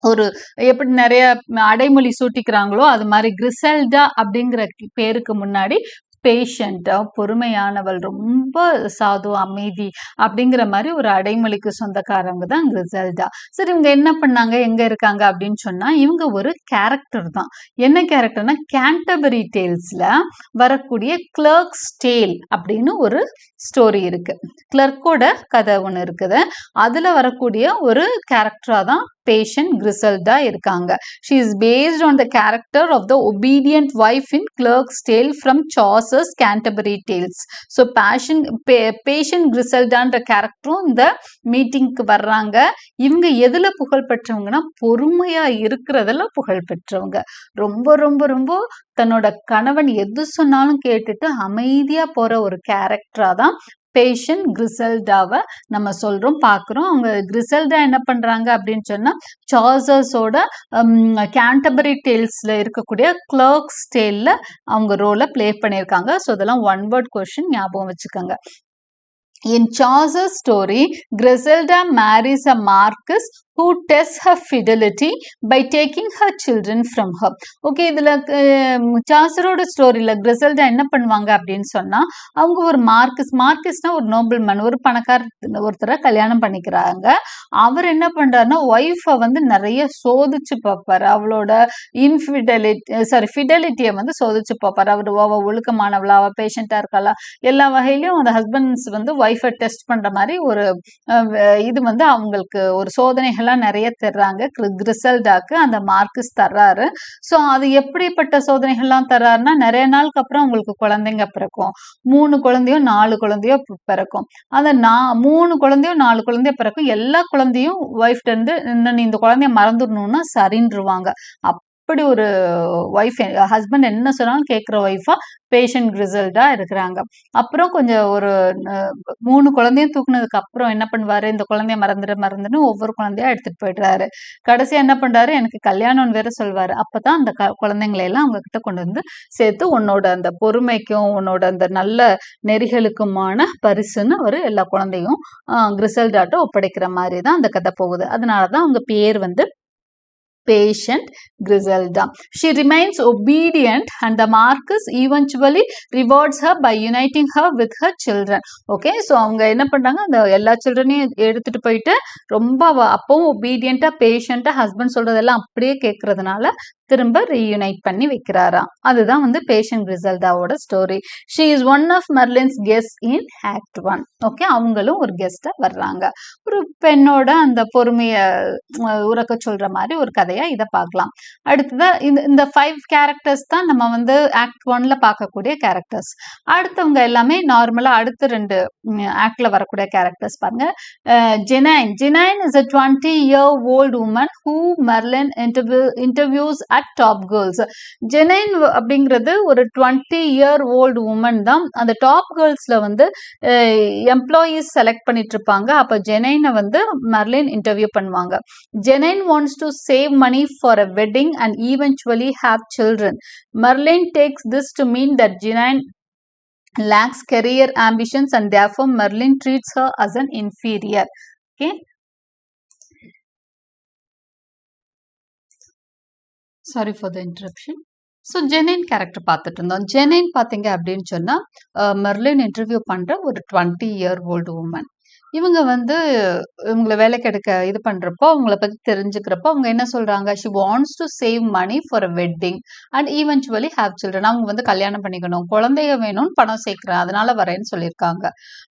Speaker 1: ஒரு, எப்படி நிறைய அடைமொழி சூட்டிக்கிறாங்களோ அது மாதிரி கிரிசெல்டா அப்படிங்கிற பேருக்கு முன்னாடி பேஷண்டா, பொறுமையானவள், ரொம்ப சாது, அமைதி அப்படிங்கிற மாதிரி ஒரு அடைமொழிக்கு சொந்தக்காரங்க தான் கிரிசெல்டா. சரி, இவங்க என்ன பண்ணாங்க, எங்க இருக்காங்க அப்படின்னு சொன்னா இவங்க ஒரு கேரக்டர் தான். என்ன கேரக்டர்னா கேண்டர்பரி டேல்ஸ்ல வரக்கூடிய கிளர்க்ஸ் டேல் அப்படின்னு ஒரு ஸ்டோரி இருக்கு. கிளர்க்கோட கதை ஒன்று இருக்குது. அதுல வரக்கூடிய ஒரு கேரக்டரா தான் பேஷண்ட் கிரிசெல்டா இருக்காங்க. she is based on the character of the obedient wife in Clerk's Tale from Chaucer's Canterbury Tales. so patient கிரிசெல்டான்ற கேரக்டரும் இந்த மீட்டிங்க்கு வர்றாங்க. இவங்க எதுல புகழ் பெற்றவங்கன்னா பொறுமையா இருக்கிறதுல புகழ் பெற்றவங்க. ரொம்ப ரொம்ப ரொம்ப தன்னோட கணவன் எது சொன்னாலும் கேட்டுட்டு அமைதியா போற ஒரு கேரக்டரா தான் பேஷண்ட் கிரிசெல்டாவை நம்ம சொல்றோம், பார்க்குறோம். அவங்க கிரிசெல்டா என்ன பண்றாங்க அப்படின்னு சொன்னா சார்சர்ஸோட கேண்டர்பரி டேல்ஸ்ல இருக்கக்கூடிய கிளர்க்ஸ் டேல்ல அவங்க ரோலை பிளே பண்ணியிருக்காங்க. ஸோ இதெல்லாம் ஒன் வேர்ட் கொஸ்டின், ஞாபகம் வச்சுக்கோங்க. In Chaucer's story, Griselda marries a marquis who tests her fidelity by taking her children from her. Okay, இதுல சாசரோட ஸ்டோரியில கிரிசெல்டா என்ன பண்ணுவாங்க அப்படின்னு சொன்னா அவங்க ஒரு மார்க்கிஸ்னா ஒரு நோபல்மேன், ஒரு பணக்கார ஒருத்தரை கல்யாணம் பண்ணிக்கிறாங்க. அவர் என்ன பண்றாருன்னா ஒய்ஃபை வந்து நிறைய சோதிச்சு பார்ப்பாரு. அவளோட ஃபிடெலிட்டியை வந்து சோதிச்சு பார்ப்பாரு. அவர் ஒழுக்கமானவளா, அவ பேஷண்டா இருக்காளா, எல்லா வகையிலும் அந்த ஹஸ்பண்ட்ஸ் வந்து ஒய்ஃபை டெஸ்ட் பண்ற மாதிரி ஒரு இது வந்து அவங்களுக்கு ஒரு சோதனைகள்லாம் நிறைய தர்றாங்க. கிரிசெல்டாக்கு அந்த மார்க்கிஸ் தர்றாரு. ஸோ அது எப்படிப்பட்ட சோதனைகள்லாம் தர்றாருன்னா நிறைய நாளுக்கு அப்புறம் உங்களுக்கு குழந்தைங்க பிறக்கும். 3 குழந்தையோ 4 குழந்தையோ பிறக்கும். அந்த 3 குழந்தையோ 4 குழந்தையோ பிறக்கும். எல்லா குழந்தையும் ஒய்ஃப்ட இருந்து இந்த குழந்தைய மறந்துடணும்னா சரின்றுவாங்க. அப்படி ஒரு ஒய்ஃப், ஹஸ்பண்ட் என்ன சொன்னாலும் கேட்குற ஒய்ஃபா பேஷண்ட் கிரிசல்டா இருக்கிறாங்க. அப்புறம் கொஞ்சம் ஒரு 3 குழந்தையும் தூக்குனதுக்கு அப்புறம் என்ன பண்ணுவாரு, இந்த குழந்தைய மறந்துன்னு ஒவ்வொரு குழந்தையா எடுத்துட்டு போயிடுறாரு. கடைசியா என்ன பண்றாரு, எனக்கு கல்யாணம்னு வேற சொல்வாரு. அப்பதான் அந்த குழந்தைங்களை எல்லாம் அவங்க கிட்ட கொண்டு வந்து சேர்த்து உன்னோட அந்த பொறுமைக்கும் உன்னோட அந்த நல்ல நெறிகளுக்குமான பரிசுன்னு ஒரு எல்லா குழந்தையும் கிரிசல்டாட்ட ஒப்படைக்கிற மாதிரி தான் அந்த கதை போகுது. அதனாலதான் அவங்க பேர் வந்து patient Griselda. She remains obedient and the Marcus eventually rewards her by uniting her with her children. Okay, so அவங்க என்ன பண்றாங்க, அந்த எல்லா சில்ட்ரனையும் எடுத்துட்டு போயிட்டு ரொம்ப அப்பவும் ஒபீடியண்டா பேஷண்டா ஹஸ்பண்ட் சொல்றதெல்லாம் அப்படியே கேட்கறதுனால திரும்ப ரீயூனைட் பண்ணி வைக்கிறாராம். அதுதான் வந்து பேஷண்ட் கிரிசல்டாவோட story. She is one of Merlin's guest in act 1. Okay, அவங்களும் ஒரு கெஸ்டா வர்றாங்க. ஒரு பெண்ணோட அந்த பொறுமைய உறக்க சொல்ற மாதிரி ஒரு கதையா இதை பார்க்கலாம். அடுத்ததா இந்த 5 கேரக்டர்ஸ் தான் நம்ம வந்து ஆக்ட் 1ல பார்க்கக்கூடிய கேரக்டர்ஸ். அடுத்தவங்க எல்லாமே நார்மலா அடுத்த 2 ஆக்ட்ல வரக்கூடிய கேரக்டர்ஸ் பாருங்க. Jeanine is a 20-year-old woman who Merlin interviews at top girls. Jeanine அப்படிங்கிறது ஒரு 20-year-old woman தான். அந்த டாப் கேர்ள்ஸ்ல வந்து எம்ப்ளாயீஸ் செலக்ட் பண்ணிட்டு இருப்பாங்க. அப்ப ஜெனைனை வந்து மெர்லின் இன்டர்வியூ பண்ணுவாங்க. Jeanine wants to save money for a wedding and eventually have children. Merlin takes this to mean that Jeanine lacks career ambitions and therefore Merlin treats her as an inferior. Okay. Sorry for the interruption. So Jeanine character பார்த்துட்டு இருந்தோம். ஜெனைன் பார்த்தீங்க அப்படின்னு சொன்னா Merlin interview பண்ற ஒரு 20-year-old woman. இவங்க வந்து இவங்களை வேலைக்கு எடுக்க இது பண்றப்போ அவங்கள பத்தி தெரிஞ்சுக்கிறப்போ அவங்க என்ன சொல்றாங்க, she wants to save money for a wedding and eventually have children. அவங்க வந்து கல்யாணம் பண்ணிக்கணும், குழந்தைய வேணும்னு பணம் சேர்க்கிறேன், அதனால வரேன்னு சொல்லியிருக்காங்க.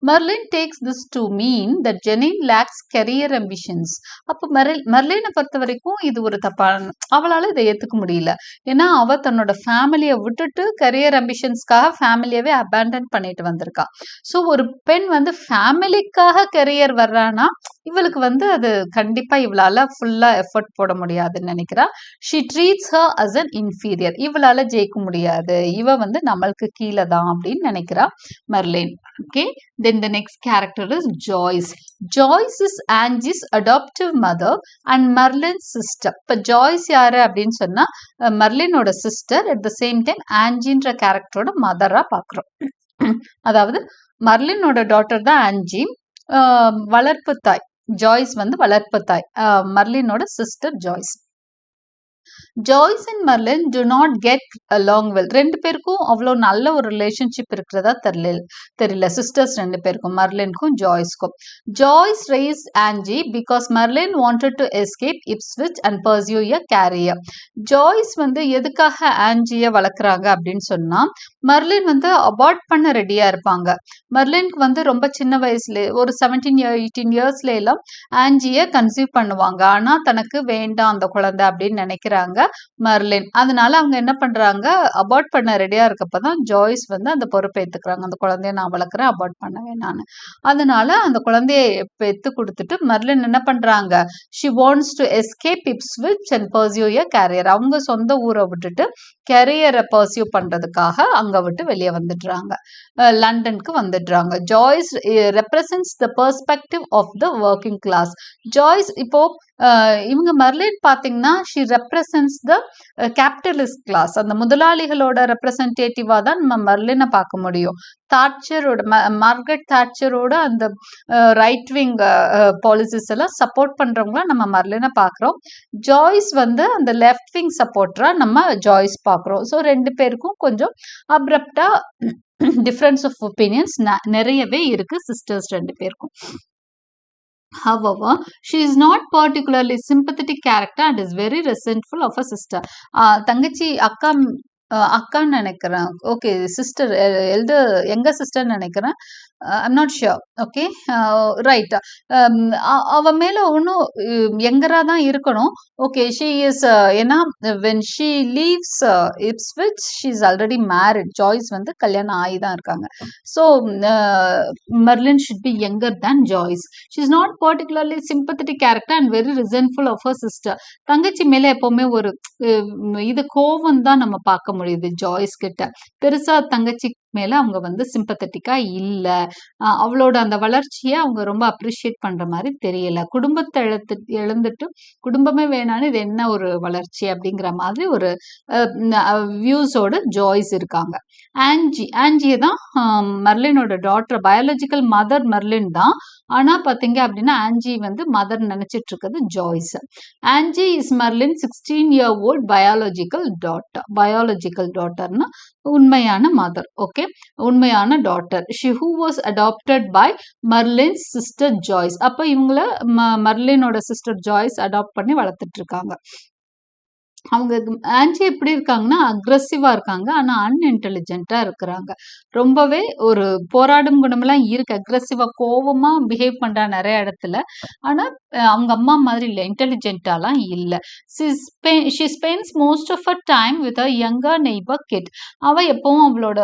Speaker 1: Merlin takes this to mean that Jeanine lacks career ambitions. அப்போ மெர்லினை பொறுத்த வரைக்கும் இது ஒரு தப்பான, அவளால இதை ஏத்துக்க முடியல. ஏன்னா அவ தன்னோட ஃபேமிலியை விட்டுட்டு கரியர் அம்பிஷன்ஸ்க்காக ஃபேமிலியவே அபேண்டன் பண்ணிட்டு வந்திருக்கா. ஸோ ஒரு பெண் வந்து ஃபேமிலிக்காக கரியர் வர்றானா இவளுக்கு வந்து அது கண்டிப்பா இவளால ஃபுல்லா எஃபர்ட் போட முடியாதுன்னு நினைக்கிறா. She treats her as an inferior. இவளால ஜெயிக்க முடியாது, இவ வந்து நம்மளுக்கு கீழே தான் அப்படின்னு நினைக்கிறா Merlin. Okay, then the next character is Joyce. Joyce is Angie's adaptive mother and Merlin's sister. இப்ப ஜாய்ஸ் யாரு அப்படின்னு சொன்னா மெர்லினோட sister, at the same time ஆன்ஜின்ற கேரக்டரோட மதரா பாக்குறோம். அதாவது மெர்லினோட டாட்டர் தான் ஆன்ஜி, வளர்ப்பு தாய். ஜாய்ஸ் வந்து வளர்ப்பு தாய், மெர்லினோட sister Joyce. Joyce and Merlin do not get along well. 2 பேருக்கும் அவ்வளோ நல்ல ஒரு ரிலேஷன்ஷிப் இருக்கிறதா தெரியல சிஸ்டர்ஸ் 2 பேருக்கும், மெர்லினுக்கும் ஜாய்ஸ்க்கும். Joyce raised Angie because Merlin wanted to escape Ipswich and pursue a career. Joyce வந்து எதுக்காக ஆன்ஜியை வளர்க்குறாங்க அப்படின்னு சொன்னா மெர்லின் வந்து அபார்ட் பண்ண ரெடியா இருப்பாங்க. மெர்லினுக்கு வந்து ரொம்ப சின்ன வயசுல ஒரு 17-18 இயர்ஸ்ல எல்லாம் ஆன்ஜியை கன்சீவ் பண்ணுவாங்க. ஆனா தனக்கு வேண்டாம் அந்த குழந்தை அப்படின்னு நினைக்கிறாங்க மெர்லின். அதனால அவங்க என்ன பண்றாங்க, அபார்ட் பண்ண ரெடியா இருக்கப்பதான் ஜாய்ஸ் வந்து அந்த பொறுப்பை ஏத்துக்கிறாங்க. அந்த குழந்தைய நான் வளர்க்குறேன், அபார்ட் பண்ண வேணான்னு. அதனால அந்த குழந்தைய பெத்து கொடுத்துட்டு மெர்லின் என்ன பண்றாங்க, she wants to escape Ipswich and pursue a career. அவங்க சொந்த ஊரை விட்டுட்டு கேரியரை பர்சியூ பண்றதுக்காக அங்க விட்டு வெளியே வந்துடுறாங்க, லண்டனுக்கு வந்துடுறாங்க. Joyce represents the perspective of the working class. Joyce இப்போ இவங்க மெர்லின் பாத்தீங்கன்னா she represents the capitalist class. அந்த முதலாளிகளோட ரெப்ரசன்டேட்டிவா தான் நம்ம மெர்லினை பார்க்க முடியும். தாட்சரோட மார்கரெட் தாட்சரோட அந்த ரைட் விங் பாலிசிஸ் எல்லாம் சப்போர்ட் பண்றவங்கள நம்ம மெர்லினை பார்க்குறோம். ஜாய்ஸ் வந்து அந்த லெஃப்ட் விங் சப்போர்ட்டரா நம்ம ஜாய்ஸ் பார்க்குறோம். ஸோ 2 பேருக்கும் கொஞ்சம் அப்ரப்டா டிஃபரன்ஸ் ஆஃப் ஒப்பீனியன்ஸ் நிறையவே இருக்கு சிஸ்டர்ஸ் 2 பேருக்கும். However, she is not particularly sympathetic character and is very resentful of her sister. தங்கச்சி அக்கான்னு நினைக்கிறேன். ஓகே, சிஸ்டர் எங்க சிஸ்டர் நினைக்கிறேன். I'm not sure. Okay, right. அவ மேல இன்னும் யங்கரா தான் இருக்கணும். ஓகே, ஷீ இஸ் ஏன்னா when she leaves Ipswich she is already married. Joyce வந்து கல்யாணம் ஆகி தான் இருக்காங்க. So Merlin should be younger than Joyce. She is not particularly sympathetic character and very resentful of her sister. தங்கச்சி மேல எப்பவுமே ஒரு இது கோவம் தான் நம்ம பார்க்க முடியுது ஜாய்ஸ் கிட்ட. பெருசா தங்கச்சி மேல அவங்க வந்து சிம்பத்தட்டிக்கா இல்ல. அவளோட அந்த வளர்ச்சியை அவங்க ரொம்ப அப்ரிஷியேட் பண்ற மாதிரி தெரியல. குடும்பத்தை இழந்துட்டு குடும்பமே வேணான்னு இது என்ன ஒரு வளர்ச்சி அப்படிங்கிற மாதிரி ஒரு வியூஸோட ஜாய்ஸ் இருக்காங்க. ஆன்ஜியை தான் மெர்லினோட டாட்டர், பயாலஜிக்கல் மதர் மெர்லின் தான். ஆனா பாத்தீங்க அப்படின்னா ஆன்ஜி வந்து மதர் நினைச்சிட்டு இருக்கிறது Joyce. Angie is Merlin 16-year-old biological டாட்டர்னா உண்மையான மதர். ஓகே, உண்மையான daughter. She who was adopted by Merlin's sister Joyce. அப்ப இவங்கள மெர்லினோட சிஸ்டர் ஜாய்ஸ் அடாப்ட் பண்ணி வளர்த்துட்டு இருக்காங்க. அவங்க ஆன்ஜி எப்படி இருக்காங்கன்னா அக்ரெசிவா இருக்காங்க, ஆனா அன்இன்டெலிஜென்ட்டா இருக்கிறாங்க. ரொம்பவே ஒரு போராடும் குணமெல்லாம் இருக்கு. அக்ரெசிவா கோவமா பிஹேவ் பண்றா நிறைய இடத்துல. ஆனா அவங்க அம்மா மாதிரி இல்லை, இன்டெலிஜென்ட்டாலாம் இல்லை. She spends most of her time with a younger neighbour kid. அவ எப்பவும் அவளோட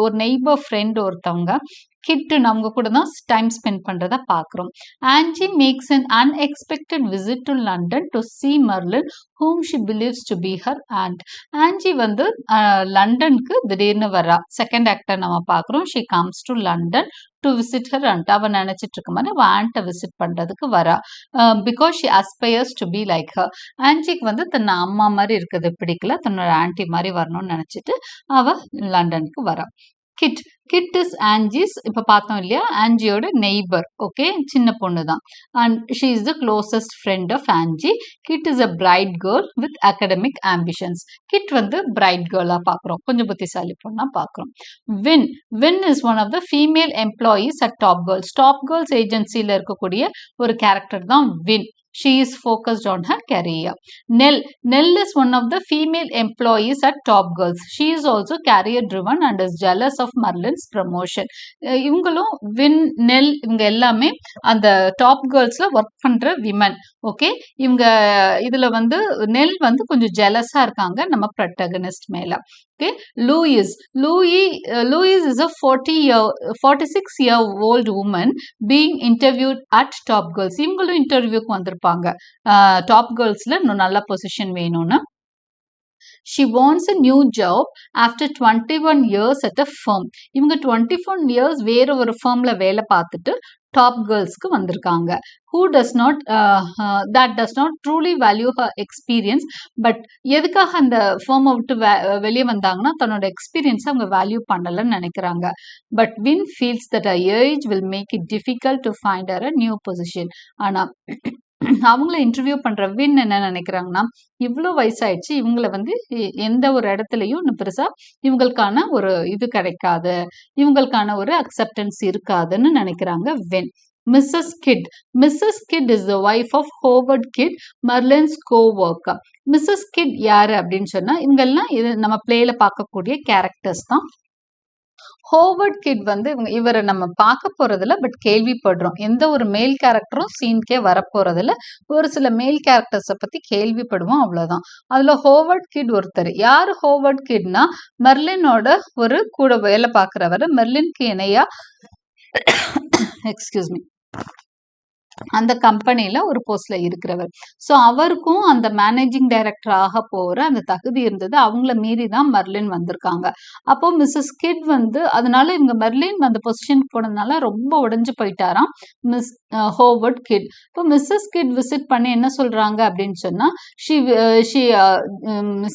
Speaker 1: ஒரு நெய்பர் ஃப்ரெண்ட் ஒருத்தவங்க கிட்டுன்னு அவங்க கூட தான் டைம் ஸ்பெண்ட் பண்றத பாக்குறோம். Angie maths an unexpected visit to London to see Merlin whom she believes to be her aunt. Angie வந்து லண்டனுக்கு திடீர்னு வரா. செகண்ட் ஆக்டர் நம்ம பாக்குறோம். she comes to London to visit her aunt. அவ நினைச்சிட்டு இருக்க மாதிரி அவ ஆண்ட்டை விசிட் பண்றதுக்கு வரா. Because she aspires to be like her. ஆன்ஜிக்கு வந்து தன்னை அம்மா மாதிரி இருக்கிறது பிடிக்கல, தன்னோட ஆன்டி மாதிரி வரணும்னு நினைச்சிட்டு அவ லண்டனுக்கு வரா. கிட் இஸ் ஆன்ஜிஸ், இப்ப பார்த்தோம் இல்லையா, ஆன்ஜியோட நெய்பர். ஓகே, சின்ன பொண்ணு தான். And she is the closest friend of Angie. Kit is a bright girl with academic ambitions. Kit வந்து பிரைட் கேர்ளா பாக்குறோம், கொஞ்சம் புத்திசாலி பொண்ணா பாக்குறோம். Win is one of the female employees at top girls ஏஜென்சில இருக்கக்கூடிய ஒரு கேரக்டர் தான் Win. She is focused on her career. Nell is one of the female employees at Top Girls. She is also career driven and is jealous of Merlin's promotion. இவங்களும் நெல் இவங்க எல்லாமே அந்த top கேர்ள்ஸ்ல work பண்ற women. Okay, இவங்க இதுல வந்து நெல் வந்து கொஞ்சம் ஜெலஸா இருக்காங்க நம்ம ப்ரொட்டகனிஸ்ட் மேல. Okay, Louise is a 46-year-old woman being interviewed at Top Girls. இவங்களும் இன்டர்வியூக்கு வந்திருப்பாங்க டாப் கேர்ள்ஸ்ல இன்னும் நல்ல பொசிஷன் வேணும்னு. She wants a new job after 21 years at a firm. இவங்க 21 years வேற ஒரு ஃபர்ம்ல வேலை பார்த்துட்டு டாப் கேர்ள்ஸ்க்கு வந்திருக்காங்க. that does not truly value her experience. But எதுக்காக அந்த ஃபர்மை விட்டு வெளியே வந்தாங்கன்னா தன்னோட எக்ஸ்பீரியன்ஸ் அவங்க வேல்யூ பண்ணலன்னு நினைக்கிறாங்க. But win feels that her age will make it difficult to find her a new position. ஆனா அவங்கள இன்டர்வியூ பண்ற வின் என்ன நினைக்கிறாங்கன்னா, இவ்வளவு வயசாயிடுச்சு, இவங்கள வந்து எந்த ஒரு இடத்துலயும் இன்னும் பெருசா இவங்களுக்கான ஒரு இது கிடைக்காது, இவங்களுக்கான ஒரு அக்செப்டன்ஸ் இருக்காதுன்னு நினைக்கிறாங்க Win. Mrs Kidd is the wife of Howard Kidd, Merlin's coworker. Mrs Kidd யாரு அப்படின்னு சொன்னா இவங்க எல்லாம் இது நம்ம பிளேல பார்க்கக்கூடிய கேரக்டர்ஸ் தான். ஹோவர்ட் கிட் வந்து இவரை நம்ம பார்க்க போறதில்ல, பட் கேள்விப்படுறோம். எந்த ஒரு மேல் கேரக்டரும் சீன்கே வரப்போறதில்ல. ஒரு சில மேல் கேரக்டர்ஸை பத்தி கேள்விப்படுவோம், அவ்வளவுதான். அதுல ஹோவர்ட் கிட் ஒருத்தர். யாரு ஹோவர்ட் கிட்னா மெர்லினோட ஒரு கூட வேலை பார்க்கிறவர், மெர்லினுக்கு இணையா எக்ஸ்கியூஸ் மீ அந்த கம்பெனில ஒரு போஸ்ட்ல இருக்கிறவர். ஸோ அவருக்கும் அந்த மேனேஜிங் டைரக்டர் ஆக போற அந்த தகுதி இருந்தது. அவங்கள மீறி தான் மெர்லின் வந்திருக்காங்க. அப்போ மிஸ்ஸஸ் கிட் வந்து அதனால இவங்க மெர்லின் அந்த பொசிஷனுக்கு போனதுனால ரொம்ப உடைஞ்சு போயிட்டாராம் மிஸ் ஹோவர்ட் கிட். இப்போ மிஸ்ஸஸ் கிட் விசிட் பண்ணி என்ன சொல்றாங்க அப்படின்னு சொன்னா, she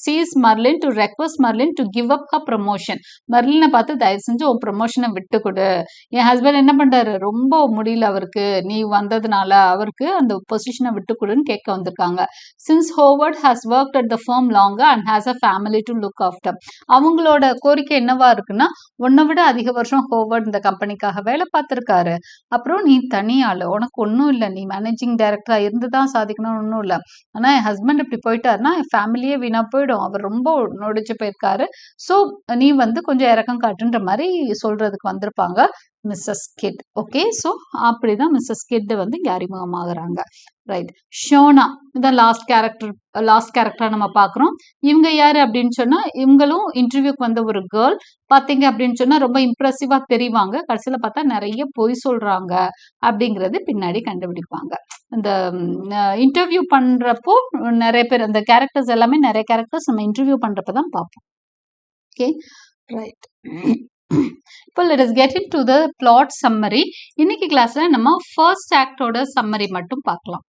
Speaker 1: sees Merlin to request Merlin to give up her promotion. மெர்லினை பார்த்து தயவு செஞ்சு உன் ப்ரமோஷனை விட்டு கொடு. என் ஹஸ்பண்ட் என்ன பண்றாரு, ரொம்ப முடியல அவருக்கு, நீ வந்ததுனால அவருக்கு அந்த பொசிஷனை விட்டு கொடுன்னு கேட்க வந்திருக்காங்க. Since Howard has worked at the firm longer and has a family to look after. அவங்களோட கோரிக்கை என்னவா இருக்குன்னா, உன்னை விட அதிக வருஷம் ஹோவர்ட் இந்த கம்பெனிக்காக வேலை பார்த்திருக்காரு, அப்புறம் நீ தனியாளு, உனக்கு ஒன்றும் இல்லை, நீ மேனேஜிங் டைரக்டரா இருந்துதான் சாதிக்கணும்னு ஒன்றும் இல்லை. ஆனா என் ஹஸ்பண்ட் இப்படி போயிட்டாருன்னா என் ஃபேமிலியே வீணா போயிடும், அவர் ரொம்ப நொடிச்சு போயிருக்காரு, ஸோ நீ வந்து கொஞ்சம் இறக்கம் காட்டுன்ற மாதிரி சொல்றதுக்கு வந்திருப்பாங்க. Mrs Kidd. ஓகே, ஸோ அப்படிதான் மிஸ்ஸஸ் கிட் வந்து இங்கே அறிமுகமாகறாங்க. ரைட். ஷோனா இதான் லாஸ்ட் கேரக்டரா நம்ம பார்க்குறோம். இவங்க யாரு அப்படின்னு சொன்னா, இவங்களும் இன்டர்வியூக்கு வந்த ஒரு கேர்ள். பார்த்தீங்க அப்படின்னு சொன்னா ரொம்ப இம்ப்ரெசிவா தெரிவாங்க. கடைசியில பார்த்தா நிறைய பொய் சொல்றாங்க அப்படிங்கிறது பின்னாடி கண்டுபிடிப்பாங்க. இந்த இன்டர்வியூ பண்றப்போ நிறைய பேர் அந்த கேரக்டர்ஸ் எல்லாமே நிறைய கேரக்டர்ஸ் நம்ம இன்டர்வியூ பண்றப்ப தான் பார்ப்போம். Okay, right. இப்போ let us get into the plot summary. இன்னைக்கு கிளாஸ்ல நம்ம ஃபர்ஸ்ட் ஆக்டோட சம்மரி மட்டும் பார்க்கலாம்.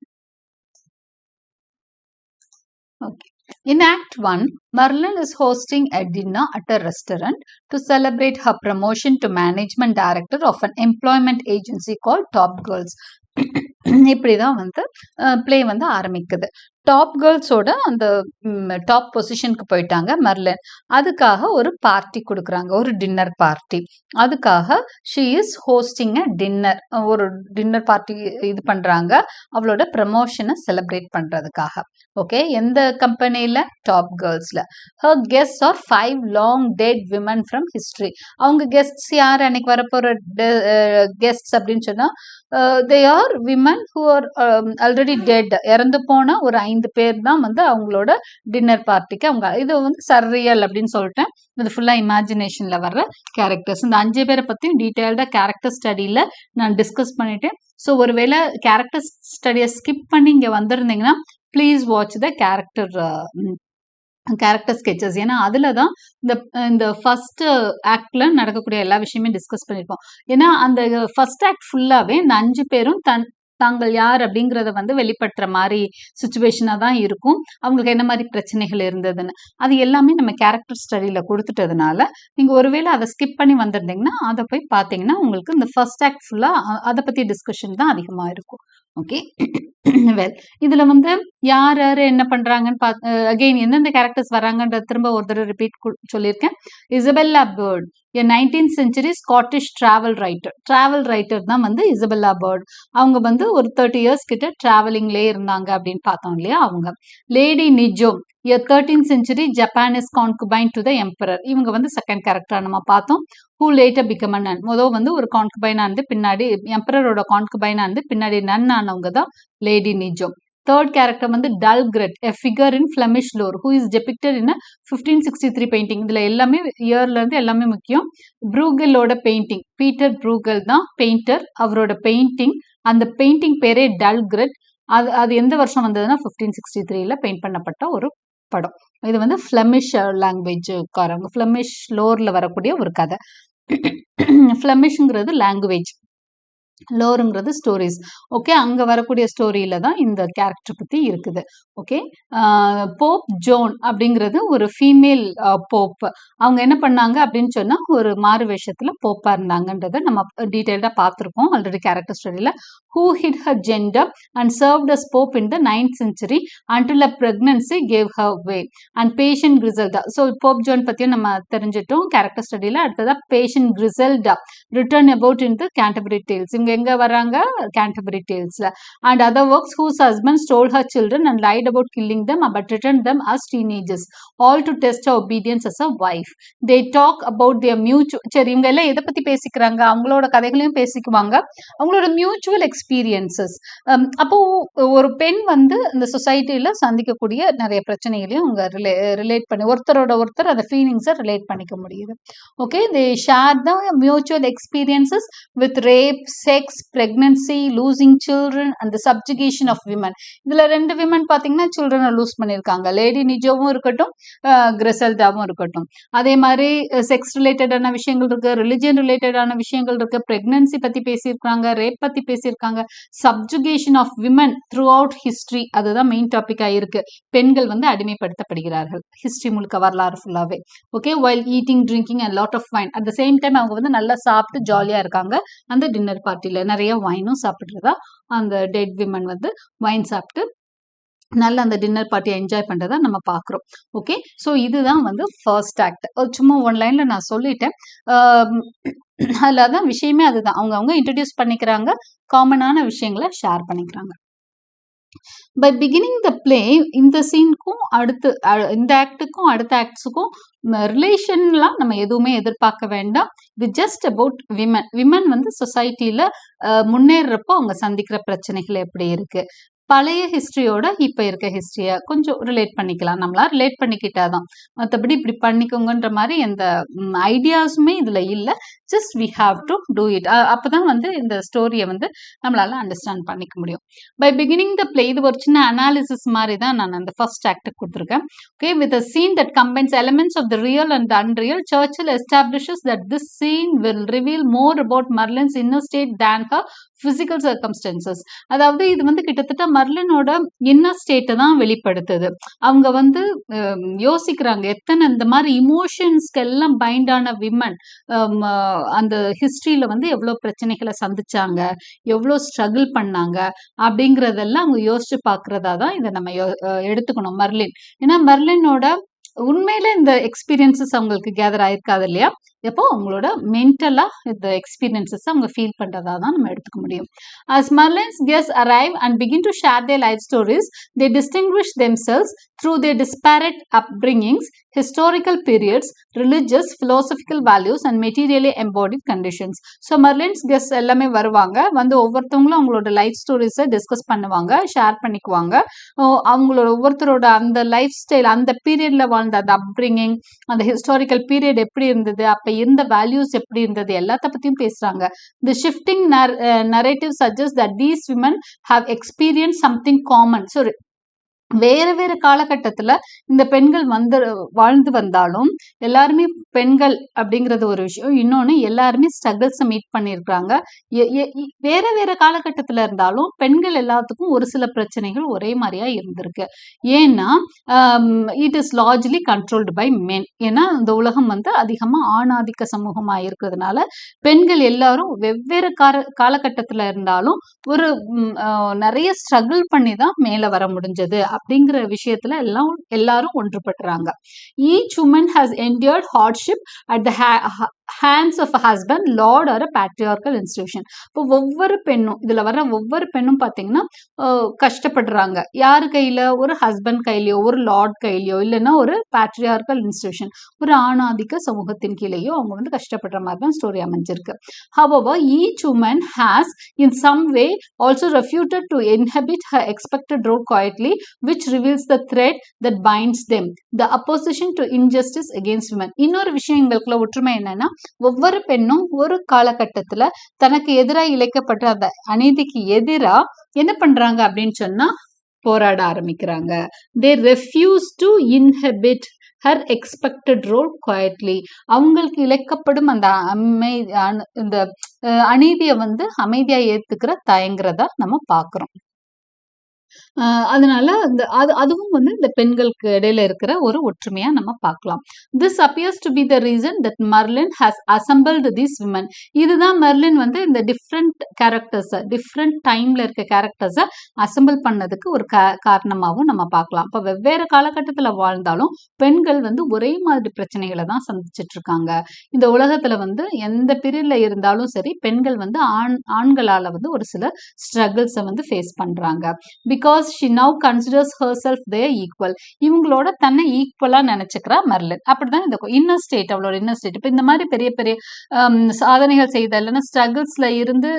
Speaker 1: Okay. In Act 1, Merlin is hosting a dinner at a restaurant to celebrate her promotion to management director of an employment agency called Top Girls. இப்படிதான் வந்து play வந்து ஆரம்பிக்குது. Top கேர்ள்ஸோட அந்த டாப் பொசிஷனுக்கு போயிட்டாங்க மெர்லின். அதுக்காக ஒரு பார்ட்டி கொடுக்குறாங்க, ஒரு டின்னர் பார்ட்டி. அதுக்காக she is hosting a dinner, ஒரு டின்னர் பார்ட்டி இது பண்றாங்க அவளோட ப்ரமோஷனை செலிப்ரேட் பண்றதுக்காக. ஓகே, எந்த கம்பெனியில? டாப் கேர்ள்ஸ்ல. Her guests are 5 long dead women from history. அவங்க கெஸ்ட்ஸ் யார்? அன்னைக்கு வரப்போற கெஸ்ட்ஸ் அப்படின்னு சொன்னா they are women who are already dead. இறந்து போன ஒரு 5 பேர் தான் வந்து அவங்களோட டின்னர் பார்ட்டிக்கு. அவங்க இது வந்து சர்ரியல் அப்படின்னு சொல்லிட்டேன். இது ஃபுல்லா இமேஜினேஷன்ல வர்ற கேரக்டர்ஸ். இந்த 5 பேரை பத்தியும் டீட்டெயில்டா கேரக்டர் ஸ்டடியில நான் டிஸ்கஸ் பண்ணிட்டேன். ஸோ ஒருவேளை கேரக்டர் ஸ்டடியை ஸ்கிப் பண்ணி இங்க வந்திருந்தீங்கன்னா please watch the character sketches. ஏன்னா அதுல தான் இந்த ஃபர்ஸ்ட் ஆக்ட்ல நடக்கக்கூடிய எல்லா விஷயமே டிஸ்கஸ் பண்ணிருப்போம். ஏன்னா அந்த ஃபர்ஸ்ட் ஆக்ட் ஃபுல்லாவே இந்த 5 பேரும் தாங்கள் யார் அப்படிங்கிறத வந்து வெளிப்படுத்துற மாதிரி சுச்சுவேஷனா தான் இருக்கும். அவங்களுக்கு என்ன மாதிரி பிரச்சனைகள் இருந்ததுன்னு அது எல்லாமே நம்ம கேரக்டர் ஸ்டடியில கொடுத்துட்டதுனால நீங்க ஒருவேளை அதை ஸ்கிப் பண்ணி வந்திருந்தீங்கன்னா அதை போய் பார்த்தீங்கன்னா உங்களுக்கு இந்த ஃபர்ஸ்ட் ஆக்ட் ஃபுல்லா அதை பத்தி டிஸ்கஷன் தான் அதிகமா இருக்கும். ஓகே, வெல் இதுல வந்து யார் யாரு என்ன பண்றாங்கன்னு அகெயின் எந்தெந்த கேரக்டர்ஸ் வராங்கன்றது திரும்ப ஒரு தடவை ரிப்பீட் சொல்லியிருக்கேன். Isabella Bird, a 19th century Scottish travel writer தான் வந்து இசபெல்லா பேர்ட். அவங்க வந்து ஒரு 30 years கிட்ட டிராவலிங்லேயே இருந்தாங்க அப்படின்னு பார்த்தோம் இல்லையா அவங்க. Lady Nijo, a 13th century Japanese concubine to the emperor. இவங்க வந்து செகண்ட் கேரக்டரா நம்ம பார்த்தோம். who later become a nun. முதல் வந்து ஒரு கான்குபைனா இருந்து பின்னாடி எம்பரரோட கான்குபைனா இருந்து பின்னாடி நன் ஆனவங்க தான் லேடி நிஜோம். தேர்ட் கேரக்டர் வந்து டல்கிரெட், a figure in Flemish lore who is depicted in a 1563 painting. இதுல எல்லாமே இயர்ல இருந்து எல்லாமே முக்கியம். ப்ரூகலோட பெயிண்டிங், பீட்டர் ப்ரூகல் தான் பெயிண்டர். அவரோட பெயிண்டிங், அந்த பெயிண்டிங் பேரே டல்கிரெட். அது எந்த வருஷம் வந்ததுன்னா 1563ல பெயிண்ட் பண்ணப்பட்ட ஒரு படம். இது வந்து ஃப்ளெமிஷ் லாங்குவேஜ்காரங்க, ஃப்ளெமிஷ் லோர்ல வரக்கூடிய ஒரு கதை. ஃப்ளெமிஷ்ங்கிறது லாங்குவேஜ், லோருங்கிறது ஸ்டோரிஸ். ஓகே, அங்க வரக்கூடிய ஸ்டோரியில தான் இந்த கேரக்டர் பத்தி இருக்குது. ஓகே, போப் ஜோன் அப்படிங்கிறது ஒரு ஃபீமேல் போப். அவங்க என்ன பண்ணாங்க அப்படின்னு சொன்னா ஒரு மாறு வேஷத்துல போப்பா இருந்தாங்கன்றத நம்ம டீட்டெயில்டா பார்த்துருக்கோம் ஆல்ரெடி கேரக்டர் ஸ்டடியில. Who hid her gender and served as pope in the 9th century until a pregnancy gave her way and patient Griselda. So Pope Joan பத்தியும் நம்ம தெரிஞ்சிட்டோம் கேரக்டர் ஸ்டடியில. அடுத்ததா patient Griselda written about in the Canterbury Tales. இவங்க எங்க வராங்க? Canterbury டேல்ஸ்ல. And other works whose husband stole her children and lied about killing them but returned them as teenagers, all to test her obedience as a wife. They talk about their mutual. சரி, இவங்க எல்லாம் எதை பத்தி பேசிக்கிறாங்க? அவங்களோட கதைகளையும் பேசிக்குவாங்க, அவங்களோட mutual experiences. அப்போ ஒரு பெண் வந்து இந்த சொசைட்டில சந்திக்கக்கூடிய நிறைய பிரச்சனைகளையும் அவங்க ரிலேட் பண்ணி ஒருத்தர் அந்த ஃபீலிங்ஸை ரிலேட் பண்ணிக்க முடியுது. Okay, they share the mutual experiences with rape, sex, pregnancy, losing children and the subjugation of women. இதுல 2 விமன் பாத்தீங்கன்னா சில்ட்ரனை லூஸ் பண்ணிருக்காங்க. லேடி நிஜோவும் இருக்கட்டும், கிரிசெல்டாவும் இருக்கட்டும். அதே மாதிரி செக்ஸ் ரிலேட்டடான விஷயங்கள் இருக்கு, ரிலிஜியன் ரிலேட்டடான விஷயங்கள் இருக்கு, பிரெக்னன்சி பத்தி பேசியிருக்காங்க, ரேப் பத்தி பேசியிருக்காங்க, subjugation of women throughout history, அதுதான் மெயின் டாபிக்கா இருக்கு. பெண்கள் வந்து அடிமைப்படுத்தப்படுகிறார்கள் ஹிஸ்டரி முழுக்க, வரலாறு ஃபுல்லாவே. Okay, while eating, drinking and lot of wine. At the same time அவங்க வந்து நல்லா சாப்பிட்டு ஜாலியா இருக்காங்க அந்த டின்னர் பார்ட்டில. நிறைய வைனும் சாப்பிட்றதா அந்த டெட் விமன் வந்து வைன் சாப்பிட்டு நல்ல அந்த டின்னர் பார்ட்டியை என்ஜாய் பண்றதா நம்ம பாக்குறோம். ஓகே, ஸோ இதுதான் வந்து ஃபர்ஸ்ட் ஆக்ட். சும்மா ஒன் லைன்ல நான் சொல்லிட்டேன். அதுல தான் விஷயமே அதுதான். அவங்க இன்ட்ரடியூஸ் பண்ணிக்கிறாங்க, காமனான விஷயங்களை ஷேர் பண்ணிக்கிறாங்க. பை பிகினிங் த பிளே இந்த சீனுக்கும் அடுத்து இந்த ஆக்டுக்கும் அடுத்த ஆக்ட்ஸுக்கும் ரிலேஷன்லாம் நம்ம எதுவுமே எதிர்பார்க்க வேண்டாம். இது ஜஸ்ட் அபவுட் விமன் வந்து சொசைட்டில முன்னேறப்போ அவங்க சந்திக்கிற பிரச்சனைகள் எப்படி இருக்கு, பழைய ஹிஸ்டரியோட இப்ப இருக்க ஹிஸ்டரிய கொஞ்சம் ரிலேட் பண்ணிக்கலாம். நம்மளா ரிலேட் பண்ணிக்கிட்டாதான், மற்றபடி இப்படி பண்ணிக்கோங்கன்ற மாதிரி எந்த ஐடியாஸுமே இதுல இல்ல. Just we have to do it. அப்பதான் வந்து இந்த ஸ்டோரியை வந்து நம்மளால அண்டர்ஸ்டாண்ட் பண்ணிக்க முடியும். பை பிகினிங் த பிளே இது ஒரு சின்ன அனாலிசிஸ் மாதிரி தான் நான் அந்த ஃபர்ஸ்ட் ஆக்ட் கொடுத்துருக்கேன். Okay, with a scene that combines elements of the real and the unreal, Churchill establishes that this scene will reveal more about Merlin's inner state than her physical circumstances. அதாவது இது வந்து கிட்டத்தட்ட மர்லினோட inner ஸ்டேட்டை தான் வெளிப்படுத்துது. அவங்க வந்து யோசிக்கிறாங்க எத்தனை இந்த மாதிரி இமோஷன்ஸ்க்கு எல்லாம் பைண்டான விமன் அந்த ஹிஸ்டரியில வந்து எவ்வளவு பிரச்சனைகளை சந்திச்சாங்க, எவ்வளவு ஸ்ட்ரகிள் பண்ணாங்க அப்படிங்கறதெல்லாம் அவங்க யோசிச்சு பாக்குறதா தான் இதை நம்ம எடுத்துக்கணும் மர்லின். ஏன்னா மர்லினோட உண்மையில இந்த எக்ஸ்பீரியன்சஸ் அவங்களுக்கு கேதர் ஆயிருக்காது இல்லையா, எப்போ அவங்களோட மென்டலா இந்த எக்ஸ்பீரியன்சஸ் அவங்க ஃபீல் பண்றதா தான் நம்ம எடுத்துக்க முடியும். As Merlin's guests arrive and begin to share their life stories, they distinguish themselves through their disparate upbringings, historical periods, religious, philosophical values and materially embodied conditions. So Merlin's guests எல்லாமே வருவாங்க, வந்து ஒவ்வொருத்தவங்களும் அவங்களோட லைஃப் ஸ்டோரிஸை டிஸ்கஸ் பண்ணுவாங்க, share பண்ணிக்குவாங்க. அவங்களோட ஒவ்வொருத்தரோட அந்த லைஃப் ஸ்டைல், அந்த பீரியட்ல வாழ்ந்த அந்த அப்ரிங்கிங், அந்த ஹிஸ்டாரிக்கல் பீரியட் எப்படி இருந்தது, அப்ப இருந்த வேல்யூஸ் எப்படி இருந்தது, எல்லாத்த பத்தியும் பேசுறாங்க. The shifting narrative suggests that these women have experienced something common. So வேற வேற காலகட்டத்துல இந்த பெண்கள் வாழ்ந்து வந்தாலும் எல்லாருமே பெண்கள் அப்படிங்கறது ஒரு விஷயம். இன்னொன்னு, எல்லாருமே ஸ்ட்ரகிள்ஸ் மீட் பண்ணிருக்காங்க. வேற வேற காலகட்டத்துல இருந்தாலும் பெண்கள் எல்லாத்துக்கும் ஒரு சில பிரச்சனைகள் ஒரே மாதிரியா இருந்திருக்கு. ஏன்னா it is largely controlled by men. ஏன்னா இந்த உலகம் வந்து அதிகமா ஆணாதிக்க சமூகமா இருக்கிறதுனால பெண்கள் எல்லாரும் வெவ்வேறு காலகட்டத்துல இருந்தாலும் ஒரு நிறைய ஸ்ட்ரகிள் பண்ணி தான் மேல வர முடிஞ்சது அப்படிங்கிற விஷயத்துல எல்லாரும் ஒன்றுபடுறாங்க. Each woman has endured hardship at the hands of a husband, lord or a patriarchal institution. இப்போ ஒவ்வொரு பெண்ணும், இதுல வர ஒவ்வொரு பெண்ணும் பாத்தீங்கன்னா கஷ்டப்படுறாங்க. யாரு கையில? ஒரு ஹஸ்பண்ட் கையிலயோ, ஒரு லார்ட் கையிலயோ, இல்லைன்னா ஒரு patriarchal institution, ஒரு ஆணாதிக்க சமூகத்தின் கீழேயோ அவங்க வந்து கஷ்டப்படுற மாதிரி தான் ஸ்டோரி அமைஞ்சிருக்கு. However, each woman has in some way also refuted to inhabit her expected role quietly, which reveals the thread that binds them, the opposition to injustice against women. இன்னொரு விஷயம் எங்களுக்குள்ள ஒற்றுமை என்னன்னா, ஒவ்வொரு பெண்ணும் ஒரு காலகட்டத்துல தனக்கு எதிராக இழைக்கப்பட்ட அந்த அநீதிக்கு எதிரா என்ன பண்றாங்க அப்படின்னு சொன்னா போராட ஆரம்பிக்கிறாங்க. They refuse to inhabit her expected role quietly. அவங்களுக்கு இழைக்கப்படும் அந்த இந்த அநீதியை வந்து அமைதியா ஏத்துக்கிற தயங்குறதா நம்ம பாக்குறோம். அதனால அதுவும் வந்து இந்த பெண்களுக்கு இடையில இருக்கிற ஒரு ஒற்றுமையா நம்ம பார்க்கலாம். This appears to be the reason that Merlin has assembled these women. இதுதான் மெர்லின் வந்து இந்த டிஃப்ரெண்ட் கேரக்டர்ஸ், டிஃப்ரெண்ட் டைம்ல இருக்க கேரக்டர்ஸை அசம்பிள் பண்ணதுக்கு ஒரு காரணமாகவும் நம்ம பார்க்கலாம். இப்போ வெவ்வேறு காலகட்டத்துல வாழ்ந்தாலும் பெண்கள் வந்து ஒரே மாதிரி பிரச்சனைகளை தான் சந்திச்சுட்டு இருக்காங்க. இந்த உலகத்துல வந்து எந்த பீரியட்ல இருந்தாலும் சரி, பெண்கள் வந்து ஆண்களால வந்து ஒரு சில ஸ்ட்ரகிள்ஸை வந்து ஃபேஸ் பண்றாங்க. Because she now considers herself their equal. இவங்களோட தன்னை ஈக்குவலா நினைச்சுக்கிறா மெர்லின். அப்படிதான் இந்த இன்னர் ஸ்டேட், அவளோட இன்னர் ஸ்டேட். இப்ப இந்த மாதிரி பெரிய பெரிய சாதனைகள் செய்த, இல்லைன்னா ஸ்ட்ரகிள்ஸ்ல இருந்து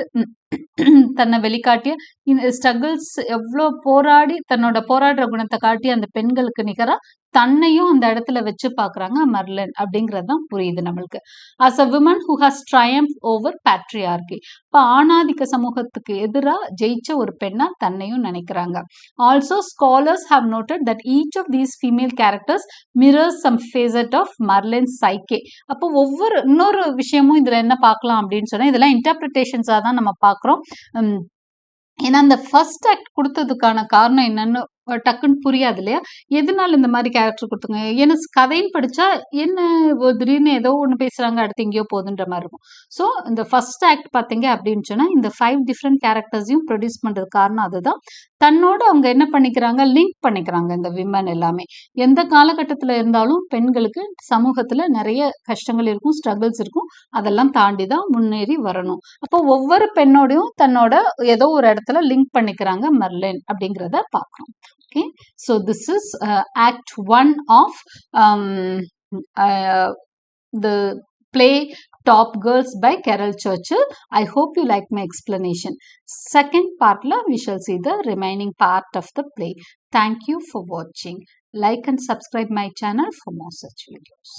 Speaker 1: தன்னை வெளிக்காட்டிய, இந்த ஸ்ட்ரகிள்ஸ் எவ்வளவு போராடி தன்னோட போராடுற குணத்தை காட்டி அந்த பெண்களுக்கு நிகரா தன்னையும் அந்த இடத்துல வச்சு பாக்குறாங்க மெர்லின் அப்படிங்கிறது தான் புரியுது நம்மளுக்கு. as a woman who has triumphed over patriarchy. இப்ப ஆணாதிக்க சமூகத்துக்கு எதிராக ஜெயிச்ச ஒரு பெண்ணா தன்னையும் நினைக்கிறாங்க. Also scholars have noted that each of these female characters mirrors some facet of Merlin's psyche. அப்போ இன்னொரு விஷயமும் இதுல என்ன பார்க்கலாம் அப்படின்னு சொன்னா, இதெல்லாம் இன்டர்பிரிட்டேஷன்ஸா தான் நம்ம பார்க்கிறோம். ஏன்னா அந்த ஃபர்ஸ்ட் ஆக்ட் கொடுத்ததுக்கான காரணம் என்னன்னு டக்குன்னு புரியாது இல்லையா? எதனால இந்த மாரி கேரக்டர் குடுத்தாங்க? ஏன்னா கதைன்னு படிச்சா என்ன திடீர்னு ஏதோ ஒண்ணு பேசுறாங்க, அடுத்து எங்கேயோ போகுதுன்ற மாரி இருக்கும். ஸோ இந்த ஃபர்ஸ்ட் ஆக்ட் பார்த்தீங்க அப்படின்னு சொன்னா, இந்த 5 டிஃபரண்ட் கேரக்டர்ஸையும் ப்ரொடியூஸ் பண்றதுக்கு காரணம் அதுதான். தன்னோட அவங்க என்ன பண்ணிக்கிறாங்க, லிங்க் பண்ணிக்கிறாங்க இந்த விமன் எல்லாமே. எந்த காலகட்டத்தில இருந்தாலும் பெண்களுக்கு சமூகத்தில நெறைய கஷ்டங்கள் இருக்கும், ஸ்ட்ரகிள்ஸ் இருக்கும். அதெல்லாம் தாண்டி தான் முன்னேறி வரணும். அப்போ ஒவ்வொரு பெண்ணோடையும் தன்னோட ஏதோ ஒரு இடத்துல லிங்க் பண்ணிக்கிறாங்க மெர்லின் அப்படிங்கிறத பார்க்குறோம். Okay, so this is Act 1 of uh, the play Top Girls by Carol Churchill. I hope you like my explanation. Second part la we shall see the remaining part of the play. Thank you for watching. Like and subscribe my channel for more such videos.